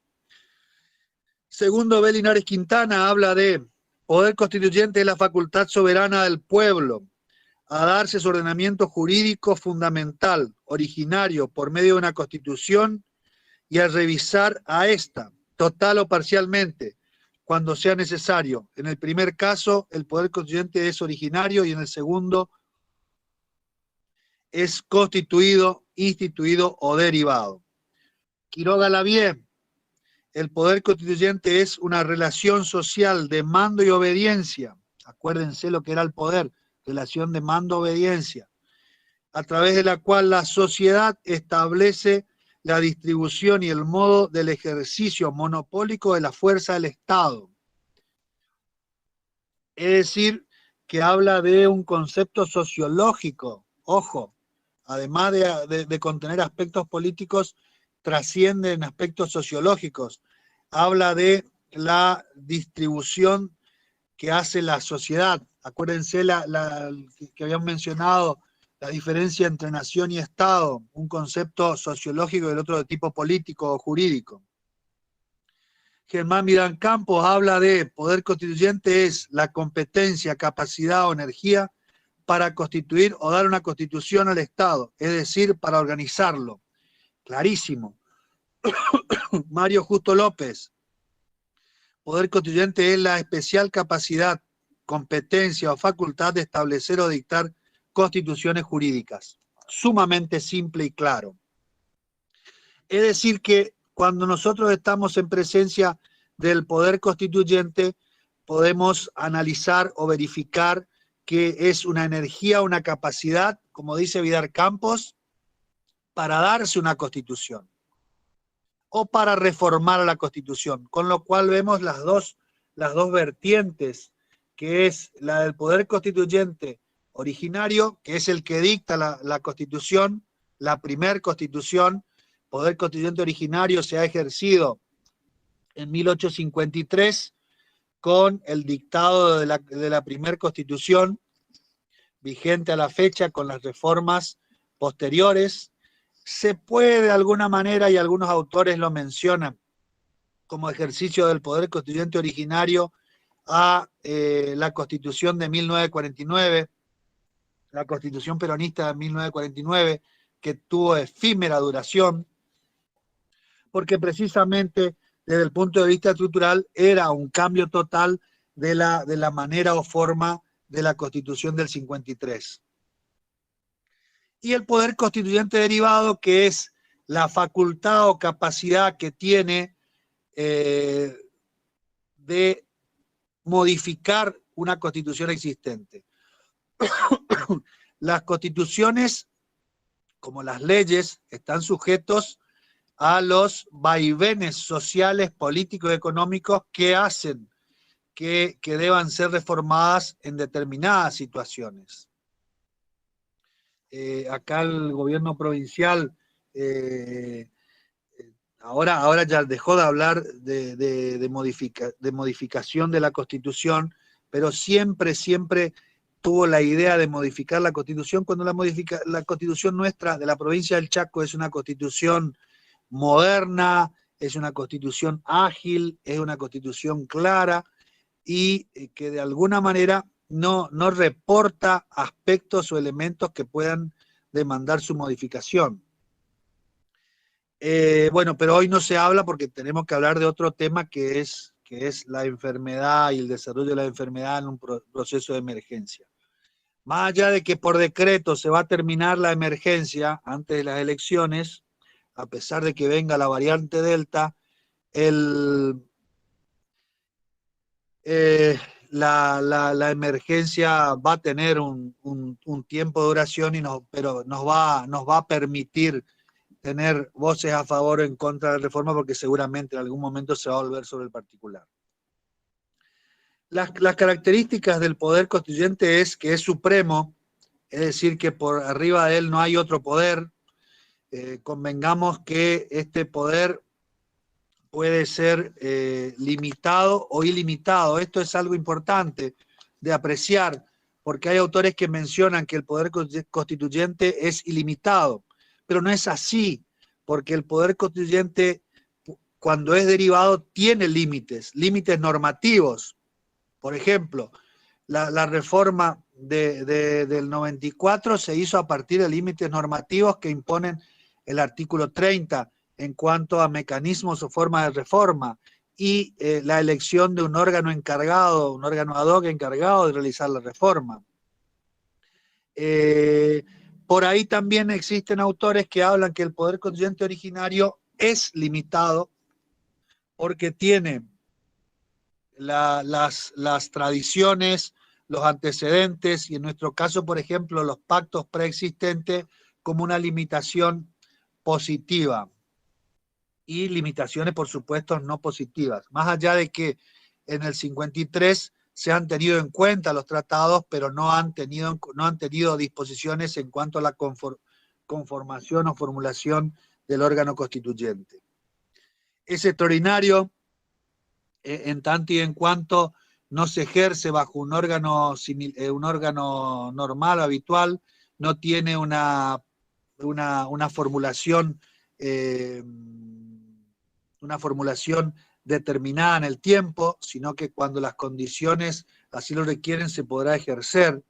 Segundo B. Linares Quintana habla de poder constituyente es la facultad soberana del pueblo a darse su ordenamiento jurídico fundamental, originario, por medio de una constitución, y a revisar a esta, total o parcialmente, cuando sea necesario. En el primer caso, el poder constituyente es originario, y en el segundo es constituido, instituido o derivado. Quiroga Lavie, el poder constituyente es una relación social de mando y obediencia. Acuérdense lo que era el poder, relación de mando-obediencia, a través de la cual la sociedad establece la distribución y el modo del ejercicio monopólico de la fuerza del Estado. Es decir, que habla de un concepto sociológico, ojo, además de contener aspectos políticos, trasciende en aspectos sociológicos. Habla de la distribución que hace la sociedad. Acuérdense que habían mencionado la diferencia entre nación y Estado, un concepto sociológico y el otro de tipo político o jurídico. Germán Vidal Campos habla de poder constituyente es la competencia, capacidad o energía para constituir o dar una constitución al Estado, es decir, para organizarlo. Clarísimo. Mario Justo López, poder constituyente es la especial capacidad, competencia o facultad de establecer o dictar constituciones jurídicas. Sumamente simple y claro. Es decir que cuando nosotros estamos en presencia del poder constituyente, podemos analizar o verificar que es una energía, una capacidad, como dice Vidal Campos, para darse una constitución o para reformar la constitución, con lo cual vemos las dos vertientes, que es la del poder constituyente originario, que es el que dicta la constitución, la primer constitución. Poder constituyente originario se ha ejercido en 1853 con el dictado de la primer constitución, vigente a la fecha con las reformas posteriores. Se puede de alguna manera, y algunos autores lo mencionan, como ejercicio del poder constituyente originario a la Constitución de 1949, la Constitución peronista de 1949, que tuvo efímera duración, porque precisamente desde el punto de vista estructural era un cambio total de la manera o forma de la Constitución del 53. Y el poder constituyente derivado, que es la facultad o capacidad que tiene de modificar una constitución existente. Las constituciones, como las leyes, están sujetos a los vaivenes sociales, políticos y económicos que hacen que deban ser reformadas en determinadas situaciones. acá el gobierno provincial ahora ya dejó de hablar de modificación de la Constitución, pero siempre tuvo la idea de modificar la Constitución cuando la Constitución nuestra de la provincia del Chaco es una Constitución moderna, es una Constitución ágil, es una Constitución clara y que de alguna manera no reporta aspectos o elementos que puedan demandar su modificación. Bueno, pero hoy no se habla porque tenemos que hablar de otro tema que es la enfermedad y el desarrollo de la enfermedad en un proceso de emergencia. Más allá de que por decreto se va a terminar la emergencia antes de las elecciones, a pesar de que venga la variante Delta, la emergencia va a tener un tiempo de duración, pero nos va a permitir tener voces a favor o en contra de la reforma porque seguramente en algún momento se va a volver sobre el particular. Las características del poder constituyente es que es supremo, es decir, que por arriba de él no hay otro poder. Convengamos que este poder puede ser limitado o ilimitado. Esto es algo importante de apreciar, porque hay autores que mencionan que el poder constituyente es ilimitado, pero no es así, porque el poder constituyente, cuando es derivado, tiene límites normativos. Por ejemplo, la reforma del 94 se hizo a partir de límites normativos que imponen el artículo 30 en cuanto a mecanismos o formas de reforma y la elección de un órgano encargado, un órgano ad hoc encargado de realizar la reforma. Por ahí también existen autores que hablan que el poder constituyente originario es limitado porque tiene las tradiciones, los antecedentes y en nuestro caso, por ejemplo, los pactos preexistentes como una limitación positiva y limitaciones, por supuesto, no positivas. Más allá de que en el 53 se han tenido en cuenta los tratados, pero no han tenido disposiciones en cuanto a la conformación o formulación del órgano constituyente. Es extraordinario en tanto y en cuanto no se ejerce bajo un órgano normal, habitual, no tiene una formulación determinada en el tiempo, sino que cuando las condiciones así lo requieren se podrá ejercer.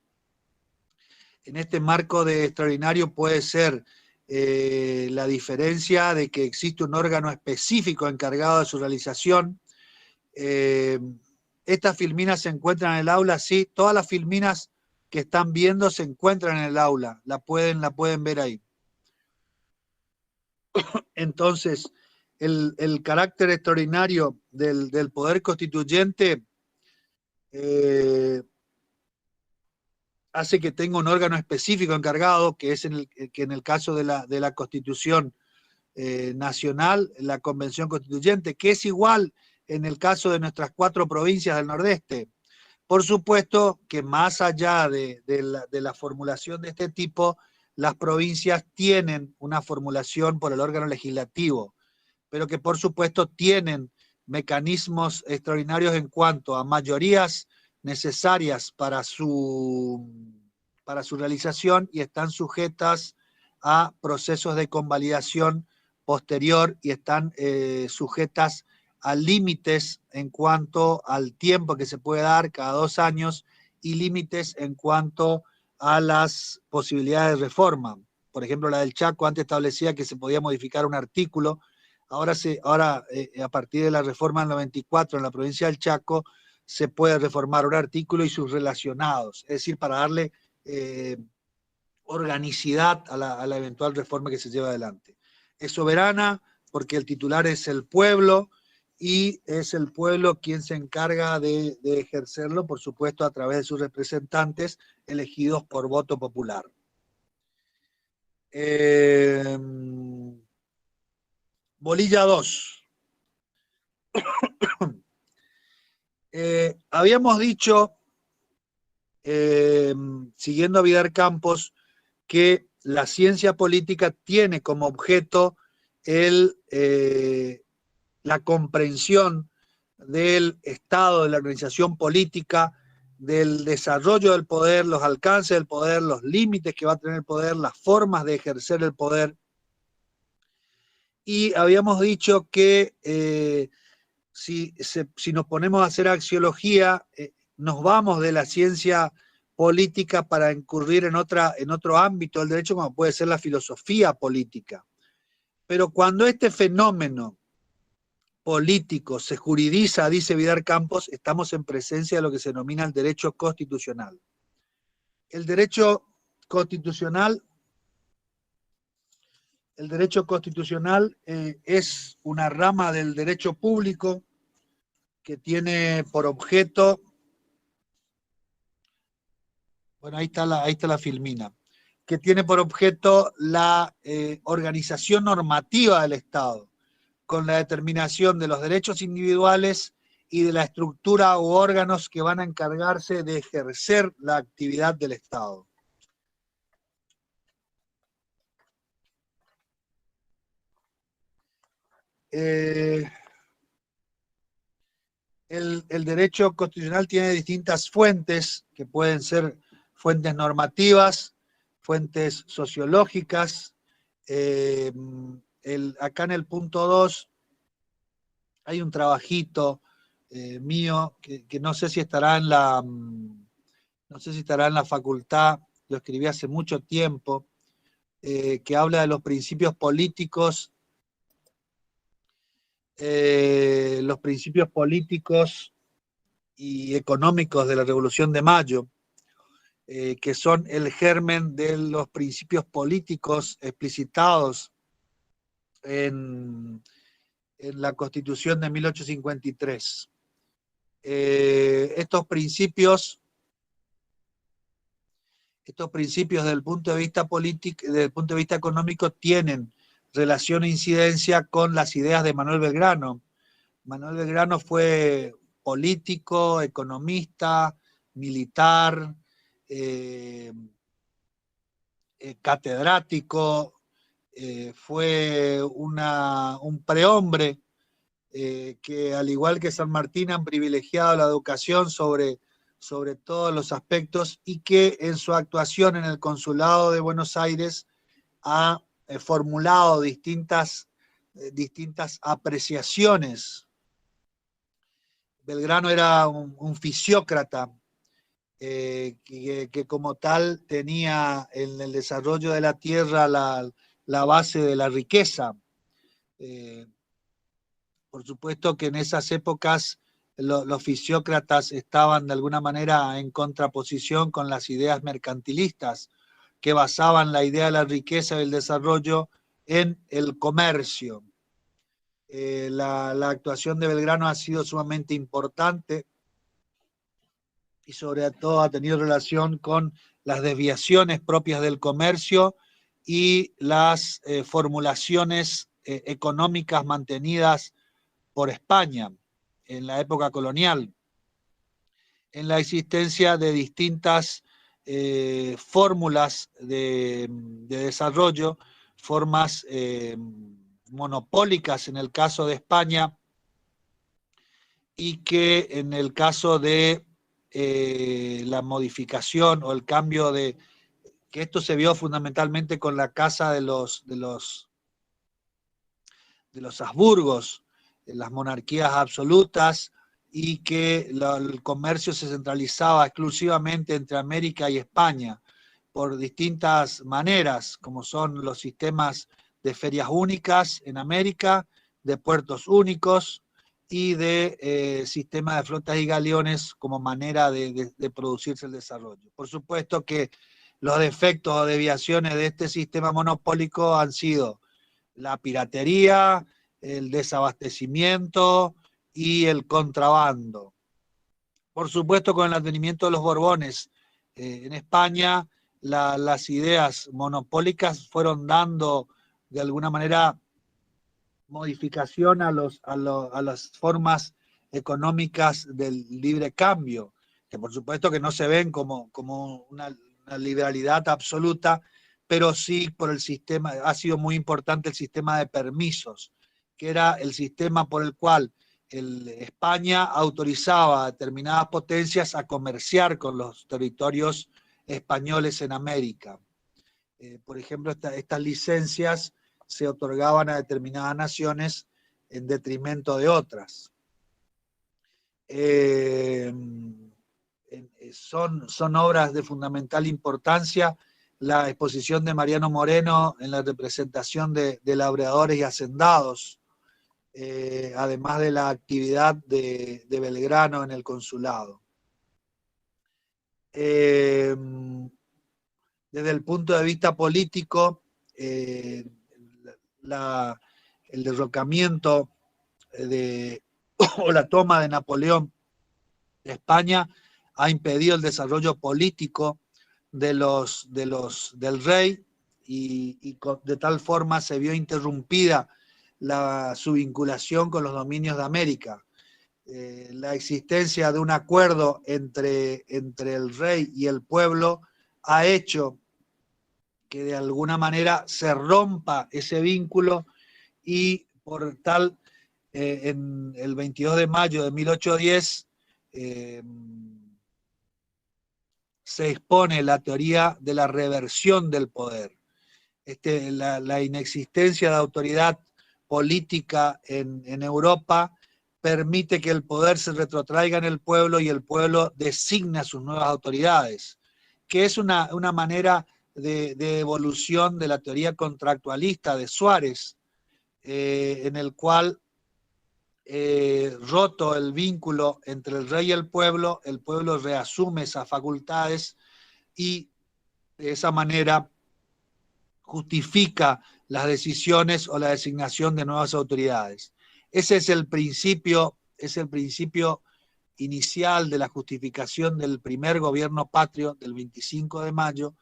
En este marco de extraordinario puede ser la diferencia de que existe un órgano específico encargado de su realización. Estas filminas se encuentran en el aula, sí, todas las filminas que están viendo se encuentran en el aula, la pueden ver ahí. Entonces, el carácter extraordinario del poder constituyente hace que tenga un órgano específico encargado, que es que en el caso de la Constitución nacional, la Convención Constituyente, que es igual en el caso de nuestras 4 provincias del Nordeste. Por supuesto que más allá de la formulación de este tipo, las provincias tienen una formulación por el órgano legislativo, pero que por supuesto tienen mecanismos extraordinarios en cuanto a mayorías necesarias para su realización y están sujetas a procesos de convalidación posterior y están sujetas a límites en cuanto al tiempo que se puede dar cada 2 años y límites en cuanto a las posibilidades de reforma. Por ejemplo, la del Chaco antes establecía que se podía modificar un artículo, ahora a partir de la reforma del 94 en la provincia del Chaco se puede reformar un artículo y sus relacionados, es decir, para darle organicidad a la eventual reforma que se lleva adelante. Es soberana porque el titular es el pueblo y es el pueblo quien se encarga de ejercerlo, por supuesto, a través de sus representantes elegidos por voto popular. Bolilla 2. Habíamos dicho, siguiendo a Vidar Campos, que la ciencia política tiene como objeto la comprensión del estado de la organización política, del desarrollo del poder, los alcances del poder, los límites que va a tener el poder, las formas de ejercer el poder. Y habíamos dicho que si nos ponemos a hacer axiología, nos vamos de la ciencia política para incurrir en otro ámbito del derecho, como puede ser la filosofía política. Pero cuando este fenómeno político se juridiza, dice Vidal Campos, estamos en presencia de lo que se denomina el derecho constitucional. El derecho constitucional es una rama del derecho público que tiene por objeto, bueno, ahí está la filmina, que tiene por objeto la organización normativa del Estado, con la determinación de los derechos individuales y de la estructura u órganos que van a encargarse de ejercer la actividad del Estado. El derecho constitucional tiene distintas fuentes, que pueden ser fuentes normativas, fuentes sociológicas. Acá en el punto 2 hay un trabajito mío que no sé si estará en la facultad, lo escribí hace mucho tiempo, que habla de los principios políticos y económicos de la Revolución de Mayo, que son el germen de los principios políticos explicitados en la Constitución de 1853. Estos principios desde el punto de vista político, desde el punto de vista económico, tienen relación e incidencia con las ideas de Manuel Belgrano. Manuel Belgrano fue político, economista, militar, catedrático, fue un prehombre que, al igual que San Martín, han privilegiado la educación sobre todos los aspectos, y que en su actuación en el Consulado de Buenos Aires ha formulado distintas apreciaciones. Belgrano era un fisiócrata que como tal tenía en el desarrollo de la tierra la base de la riqueza. Por supuesto que en esas épocas los fisiócratas estaban de alguna manera en contraposición con las ideas mercantilistas, que basaban la idea de la riqueza y el desarrollo en el comercio. La actuación de Belgrano ha sido sumamente importante y sobre todo ha tenido relación con las desviaciones propias del comercio y las formulaciones económicas mantenidas por España en la época colonial, en la existencia de distintas fórmulas de desarrollo, formas monopólicas en el caso de España, y que en el caso de la modificación o el cambio que esto se vio fundamentalmente con la casa de los Habsburgos, las monarquías absolutas, y que el comercio se centralizaba exclusivamente entre América y España por distintas maneras, como son los sistemas de ferias únicas en América, de puertos únicos y de sistemas de flotas y galeones como manera de producirse el desarrollo. Por supuesto que los defectos o desviaciones de este sistema monopólico han sido la piratería, el desabastecimiento y el contrabando. Por supuesto, con el advenimiento de los Borbones en España, las ideas monopólicas fueron dando de alguna manera modificación a las formas económicas del libre cambio, que por supuesto que no se ven como una liberalidad absoluta, pero sí por el sistema, ha sido muy importante el sistema de permisos, que era el sistema por el cual España autorizaba a determinadas potencias a comerciar con los territorios españoles en América. Por ejemplo, estas licencias se otorgaban a determinadas naciones en detrimento de otras. Son obras de fundamental importancia. La exposición de Mariano Moreno en la representación de labradores y hacendados, además de la actividad de Belgrano en el consulado. Desde el punto de vista político, el derrocamiento o la toma de Napoleón de España ha impedido el desarrollo político del rey y de tal forma se vio interrumpida su vinculación con los dominios de América. La existencia de un acuerdo entre el rey y el pueblo ha hecho que de alguna manera se rompa ese vínculo y por tal, en el 22 de mayo de 1810 se expone la teoría de la reversión del poder. La inexistencia de autoridad política en Europa permite que el poder se retrotraiga en el pueblo y el pueblo designa sus nuevas autoridades, que es una manera de evolución de la teoría contractualista de Suárez, en el cual, roto el vínculo entre el rey y el pueblo reasume esas facultades y de esa manera justifica las decisiones o la designación de nuevas autoridades. Ese es el principio inicial de la justificación del primer gobierno patrio del 25 de mayo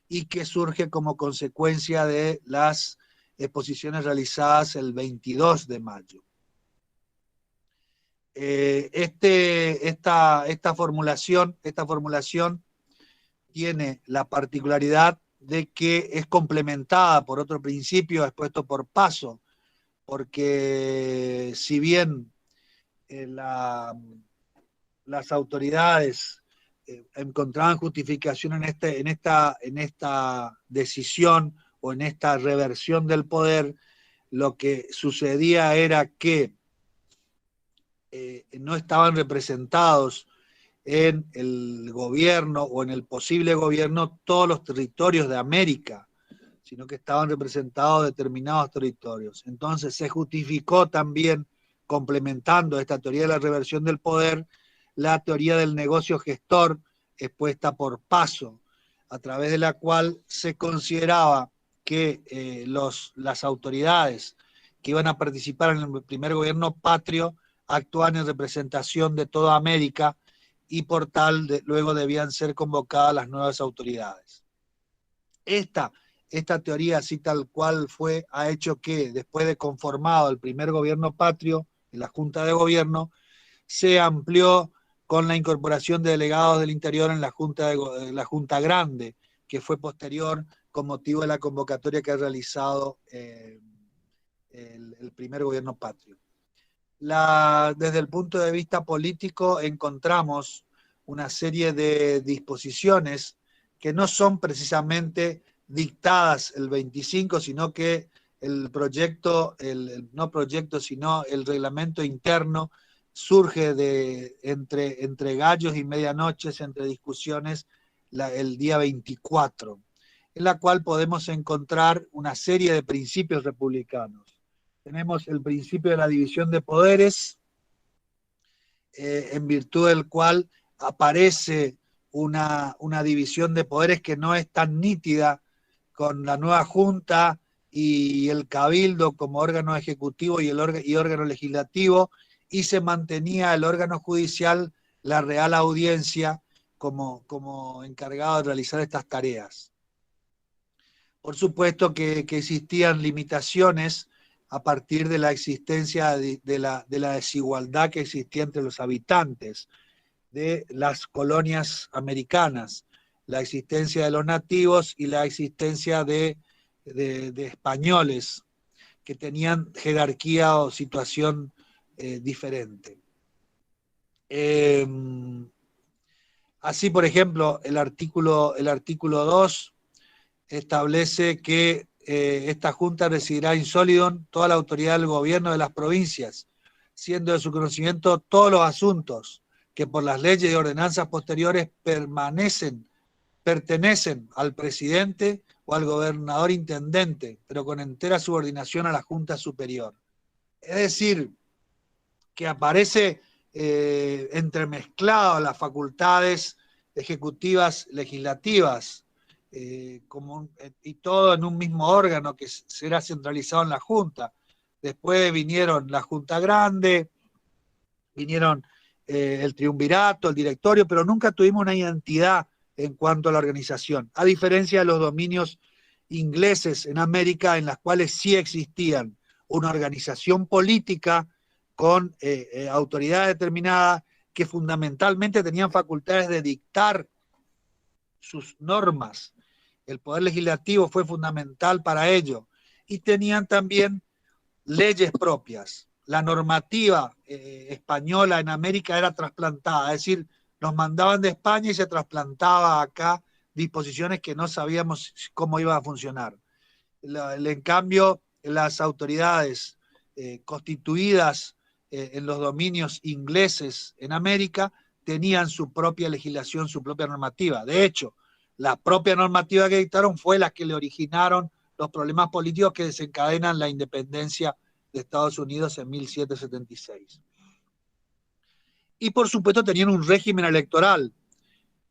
y que surge como consecuencia de las exposiciones realizadas el 22 de mayo. Esta formulación tiene la particularidad de que es complementada por otro principio expuesto por Paso, porque si bien las autoridades encontraban justificación en esta decisión o en esta reversión del poder, lo que sucedía era que no estaban representados en el gobierno o en el posible gobierno todos los territorios de América, sino que estaban representados determinados territorios. Entonces se justificó también, complementando esta teoría de la reversión del poder, la teoría del negocio gestor expuesta por Paso, a través de la cual se consideraba que las autoridades que iban a participar en el primer gobierno patrio actúan en representación de toda América y por tal luego debían ser convocadas las nuevas autoridades. Esta teoría, así tal cual fue, ha hecho que después de conformado el primer gobierno patrio, en la Junta de Gobierno, se amplió con la incorporación de delegados del interior en la Junta Grande, que fue posterior con motivo de la convocatoria que ha realizado el primer gobierno patrio. Desde el punto de vista político encontramos una serie de disposiciones que no son precisamente dictadas el 25, sino que el reglamento interno surge entre gallos y medianoches, entre discusiones, el día 24, en la cual podemos encontrar una serie de principios republicanos. Tenemos el principio de la división de poderes, en virtud del cual aparece una división de poderes que no es tan nítida con la nueva Junta y el Cabildo como órgano ejecutivo y órgano legislativo, y se mantenía el órgano judicial, la Real Audiencia, como encargado de realizar estas tareas. Por supuesto que existían limitaciones a partir de la existencia de la desigualdad que existía entre los habitantes de las colonias americanas. la existencia de los nativos y la existencia de españoles que tenían jerarquía o situación diferente. Así, por ejemplo, el artículo 2 establece que esta Junta recibirá in solidum toda la autoridad del gobierno de las provincias, siendo de su conocimiento todos los asuntos que por las leyes y ordenanzas posteriores pertenecen al presidente o al gobernador intendente, pero con entera subordinación a la Junta Superior. Es decir, que aparece entremezclado las facultades ejecutivas, legislativas, y todo en un mismo órgano que será centralizado en la Junta. Después vinieron la Junta Grande, vinieron el triunvirato, el directorio, pero nunca tuvimos una identidad en cuanto a la organización, a diferencia de los dominios ingleses en América, en las cuales sí existían una organización política con autoridad determinada que fundamentalmente tenían facultades de dictar sus normas. El poder legislativo fue fundamental para ello. Y tenían también leyes propias. La normativa española en América era trasplantada, es decir, nos mandaban de España y se trasplantaba acá disposiciones que no sabíamos cómo iban a funcionar. En cambio, las autoridades constituidas en los dominios ingleses en América tenían su propia legislación, su propia normativa. De hecho, la propia normativa que dictaron fue la que le originaron los problemas políticos que desencadenan la independencia de Estados Unidos en 1776. Y por supuesto tenían un régimen electoral,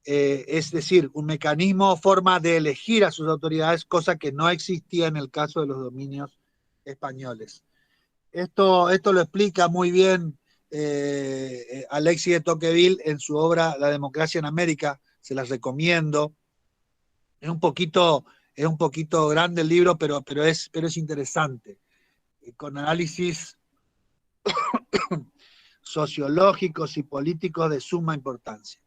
es decir, un mecanismo o forma de elegir a sus autoridades, cosa que no existía en el caso de los dominios españoles. Esto lo explica muy bien Alexis de Tocqueville en su obra La democracia en América, se las recomiendo. Es un poquito grande el libro, pero es interesante, con análisis sociológicos y políticos de suma importancia.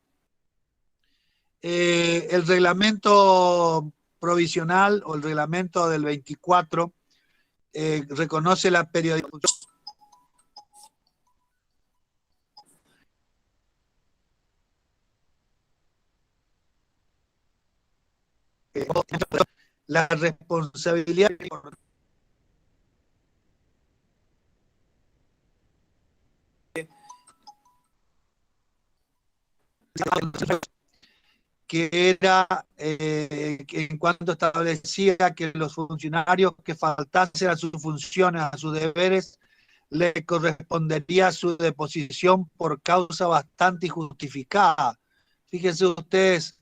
El reglamento provisional o el reglamento del 24 reconoce la periodicidad la responsabilidad que era en cuanto establecía que los funcionarios que faltasen a sus funciones, a sus deberes, le correspondería su deposición por causa bastante injustificada. Fíjense ustedes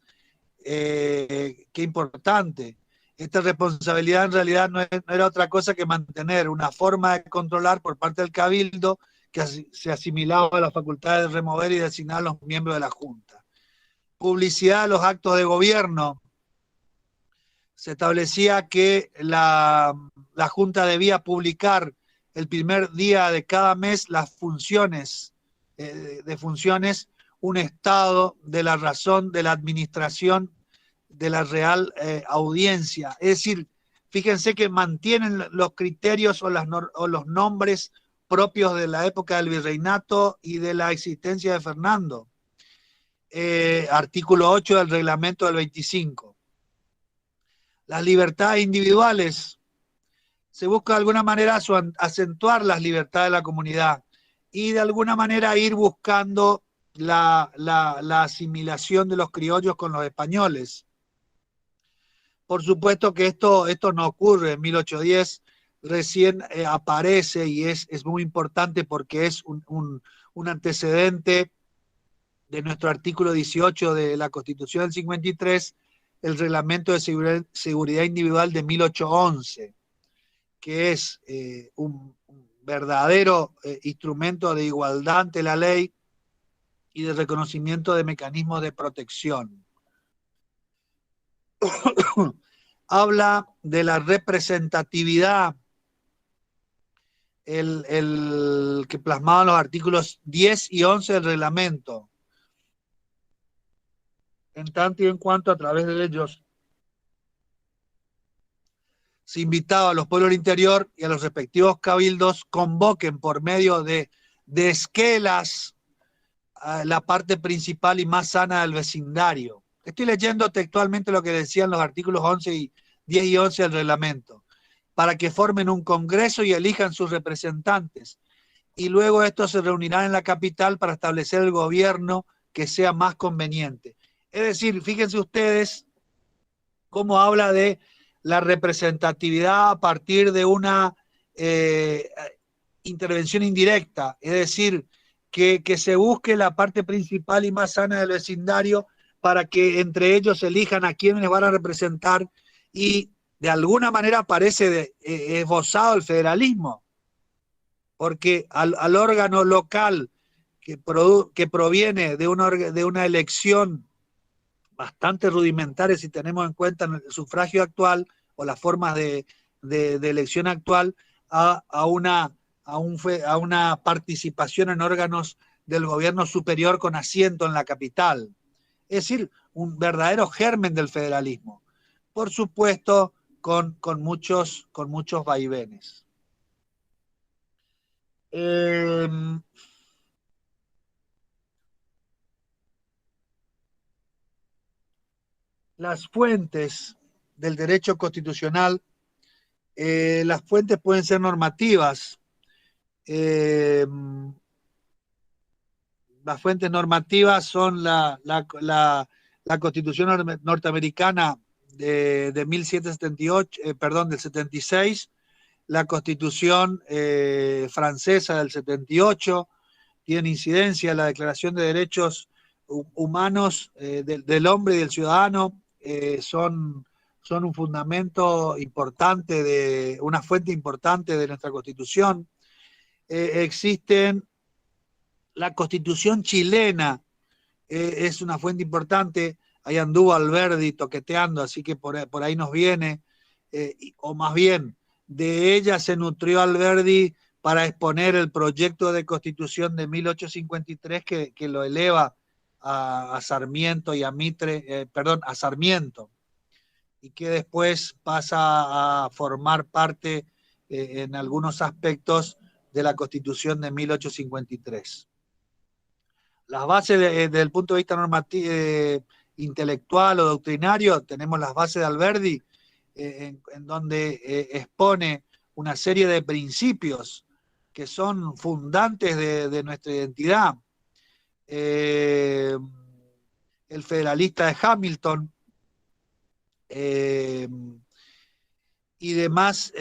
qué importante. Esta responsabilidad en realidad no era otra cosa que mantener una forma de controlar por parte del Cabildo que se asimilaba a la facultad de remover y designar a los miembros de la Junta. Publicidad de los actos de gobierno. Se establecía que la Junta debía publicar el primer día de cada mes las funciones, un estado de la razón de la administración de la Real Audiencia. Es decir, fíjense que mantienen los criterios o los nombres propios de la época del virreinato y de la existencia de Fernando. Artículo 8 del reglamento del 25. Las libertades individuales. Se busca de alguna manera acentuar las libertades de la comunidad y de alguna manera ir buscando la asimilación de los criollos con los españoles. Por supuesto que esto no ocurre en 1810, recién aparece y es muy importante porque es un antecedente de nuestro artículo 18 de la Constitución del 53, el Reglamento de Seguridad Individual de 1811, que es un verdadero instrumento de igualdad ante la ley y de reconocimiento de mecanismos de protección. Habla de la representatividad, el que plasmaban los artículos 10 y 11 del reglamento. en tanto y en cuanto a través de ellos se invitaba a los pueblos del interior y a los respectivos cabildos convoquen por medio de esquelas a la parte principal y más sana del vecindario. Estoy leyendo textualmente lo que decían los artículos 10 y 11 del reglamento, para que formen un congreso y elijan sus representantes. Y luego estos se reunirán en la capital para establecer el gobierno que sea más conveniente. Es decir, fíjense ustedes cómo habla de la representatividad a partir de una intervención indirecta, es decir, que se busque la parte principal y más sana del vecindario para que entre ellos elijan a quienes van a representar, y de alguna manera parece esbozado el federalismo, porque al órgano local que proviene de una elección bastante rudimentaria, si tenemos en cuenta el sufragio actual o las formas de elección actual, a una participación en órganos del gobierno superior con asiento en la capital. Es decir, un verdadero germen del federalismo. Por supuesto, con muchos vaivenes. Las fuentes del derecho constitucional, las fuentes pueden ser normativas. Las fuentes normativas son la Constitución norteamericana de 1778, del 76, la Constitución francesa del 78, tiene incidencia la Declaración de Derechos Humanos del Hombre y del Ciudadano, son un fundamento importante, una fuente importante de nuestra Constitución. Existen la Constitución chilena, es una fuente importante. Ahí anduvo Alberdi toqueteando, así que por ahí nos viene, o más bien, de ella se nutrió Alberdi para exponer el proyecto de Constitución de 1853 que lo eleva a Sarmiento y a Mitre, a Sarmiento, y que después pasa a formar parte en algunos aspectos de la Constitución de 1853. Las bases desde el punto de vista normativo, intelectual o doctrinario, tenemos las bases de Alberdi, en donde expone una serie de principios que son fundantes de nuestra identidad. El federalista de Hamilton, y demás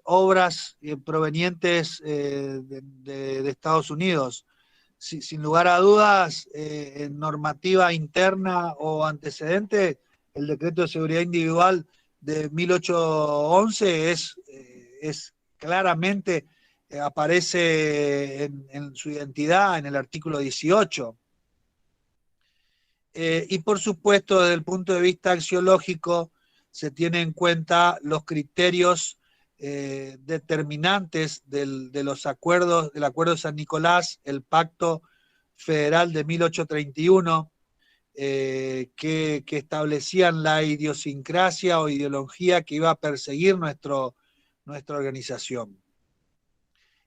obras provenientes de Estados Unidos. Sin lugar a dudas, en normativa interna o antecedente, el decreto de seguridad individual de 1811 es claramente, aparece en su identidad en el artículo 18. Y por supuesto, desde el punto de vista axiológico, se tiene en cuenta los criterios determinantes de los acuerdos, del Acuerdo de San Nicolás, el Pacto Federal de 1831, que establecían la idiosincrasia o ideología que iba a perseguir nuestra organización.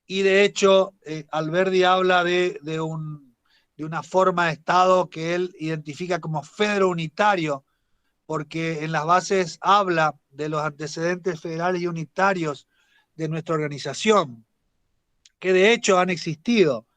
Y de hecho, Alberdi habla de una forma de Estado que él identifica como federo-unitario, porque en las bases habla de los antecedentes federales y unitarios de nuestra organización, que de hecho han existido.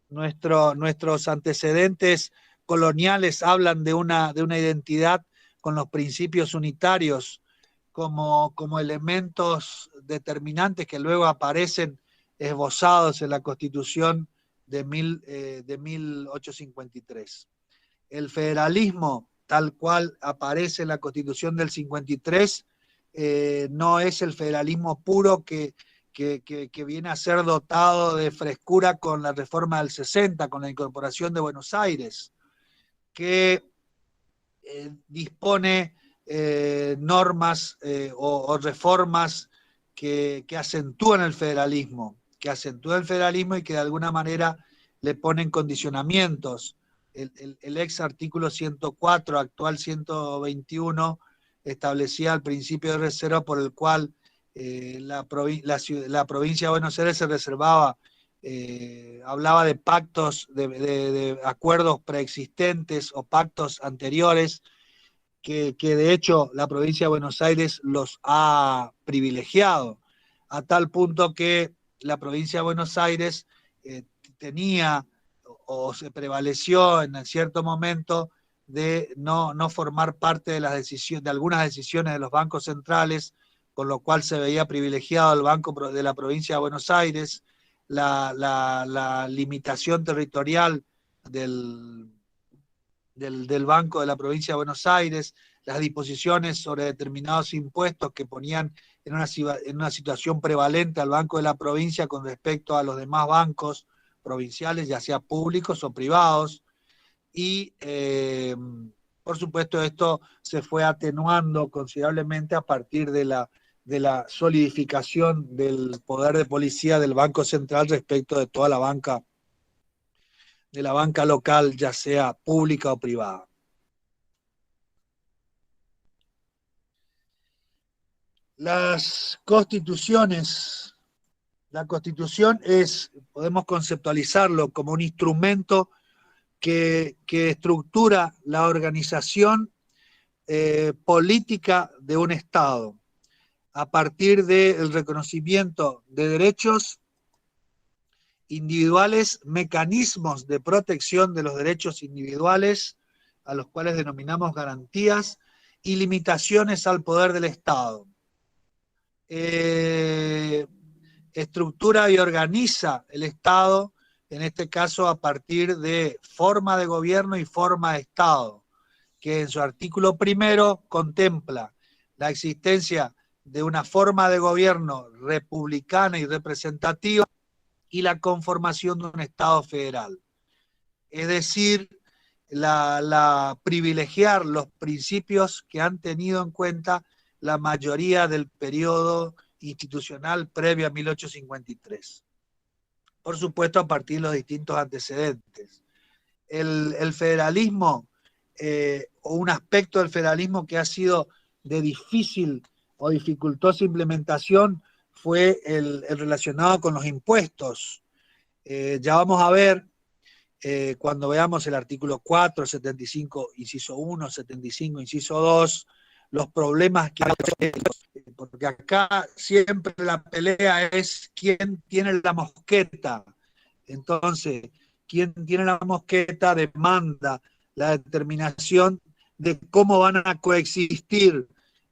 Nuestros antecedentes coloniales hablan de una identidad con los principios unitarios como elementos determinantes que luego aparecen esbozados en la Constitución de 1853. El federalismo, tal cual aparece en la Constitución del 53, no es el federalismo puro que viene a ser dotado de frescura con la reforma del 60, con la incorporación de Buenos Aires, que dispone normas o reformas que acentúan el federalismo, y que de alguna manera le ponen condicionamientos el ex artículo 104, actual 121, establecía el principio de reserva por el cual la provincia de Buenos Aires se reservaba, hablaba de pactos, de acuerdos preexistentes o pactos anteriores, que de hecho la provincia de Buenos Aires los ha privilegiado, a tal punto que la provincia de Buenos Aires tenía o se prevaleció en cierto momento de no formar parte de las decisiones, de algunas decisiones de los bancos centrales, con lo cual se veía privilegiado el Banco de la provincia de Buenos Aires, la limitación territorial del Banco de la provincia de Buenos Aires, las disposiciones sobre determinados impuestos que ponían en una situación prevalente al Banco de la provincia con respecto a los demás bancos provinciales, ya sea públicos o privados, y por supuesto esto se fue atenuando considerablemente a partir de la solidificación del poder de policía del Banco Central respecto de toda la banca local, ya sea pública o privada. Las constituciones, la Constitución podemos conceptualizarlo como un instrumento que estructura la organización política de un Estado a partir del reconocimiento de derechos individuales, mecanismos de protección de los derechos individuales, a los cuales denominamos garantías, y limitaciones al poder del Estado. Estructura y organiza el Estado, en este caso a partir de forma de gobierno y forma de Estado, que en su artículo primero contempla la existencia de una forma de gobierno republicana y representativa y la conformación de un Estado federal. Es decir, privilegiar los principios que han tenido en cuenta la mayoría del periodo institucional previo a 1853. Por supuesto, a partir de los distintos antecedentes. El federalismo, o un aspecto del federalismo que ha sido de difícil o dificultosa implementación, fue el relacionado con los impuestos. Ya vamos a ver, cuando veamos el artículo 4, 75, inciso 1, 75, inciso 2, los problemas que hay, porque acá siempre la pelea es quién tiene la mosqueta. Entonces, quien tiene la mosqueta demanda la determinación de cómo van a coexistir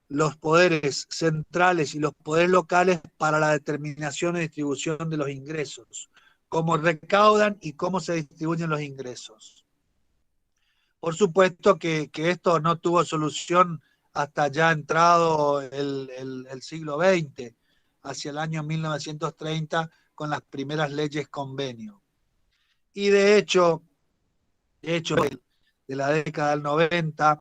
los poderes centrales y los poderes locales para la determinación y distribución de los ingresos, cómo recaudan y cómo se distribuyen los ingresos. Por supuesto que esto no tuvo solución hasta ya entrado el siglo XX, hacia el año 1930, con las primeras leyes convenio. Y de hecho, de la década del 90,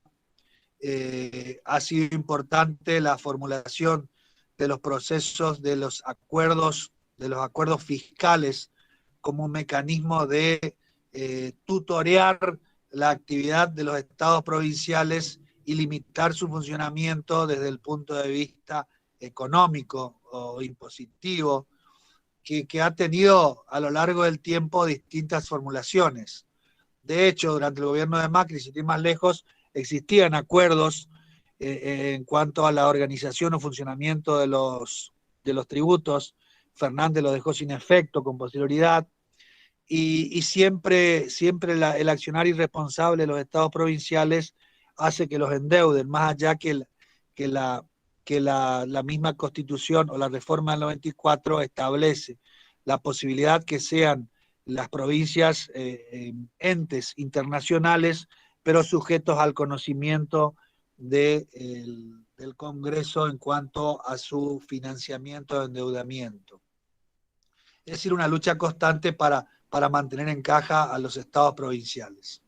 ha sido importante la formulación de los procesos de los acuerdos fiscales como un mecanismo de tutorear la actividad de los estados provinciales y limitar su funcionamiento desde el punto de vista económico o impositivo, que ha tenido a lo largo del tiempo distintas formulaciones. De hecho, durante el gobierno de Macri, sin ir más lejos, existían acuerdos en cuanto a la organización o funcionamiento de los tributos. Fernández lo dejó sin efecto con posterioridad, y siempre el accionar irresponsable de los estados provinciales hace que los endeuden, más allá que la misma Constitución o la reforma del 94 establece la posibilidad que sean las provincias entes internacionales, pero sujetos al conocimiento del Congreso en cuanto a su financiamiento de endeudamiento. Es decir, una lucha constante para mantener en caja a los estados provinciales.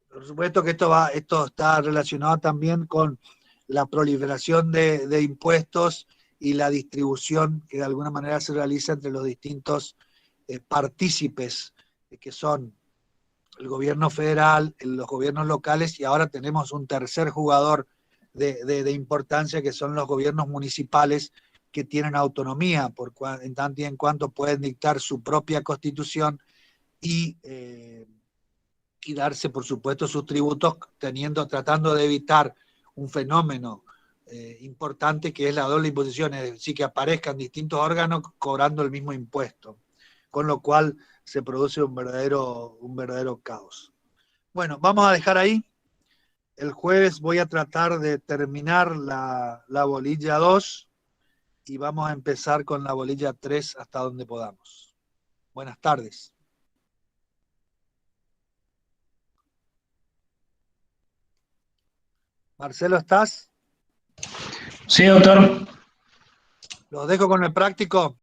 Por supuesto que esto está relacionado también con la proliferación de impuestos y la distribución que de alguna manera se realiza entre los distintos partícipes, que son el gobierno federal, los gobiernos locales, y ahora tenemos un tercer jugador de importancia, que son los gobiernos municipales, que tienen autonomía, en tanto y en cuanto pueden dictar su propia constitución y darse, por supuesto, sus tributos, tratando de evitar un fenómeno importante, que es la doble imposición, es decir, que aparezcan distintos órganos cobrando el mismo impuesto, con lo cual se produce un verdadero caos. Bueno, vamos a dejar ahí. El jueves voy a tratar de terminar la bolilla 2 y vamos a empezar con la bolilla 3 hasta donde podamos. Buenas tardes. Marcelo, ¿estás? Sí, doctor. Los dejo con el práctico.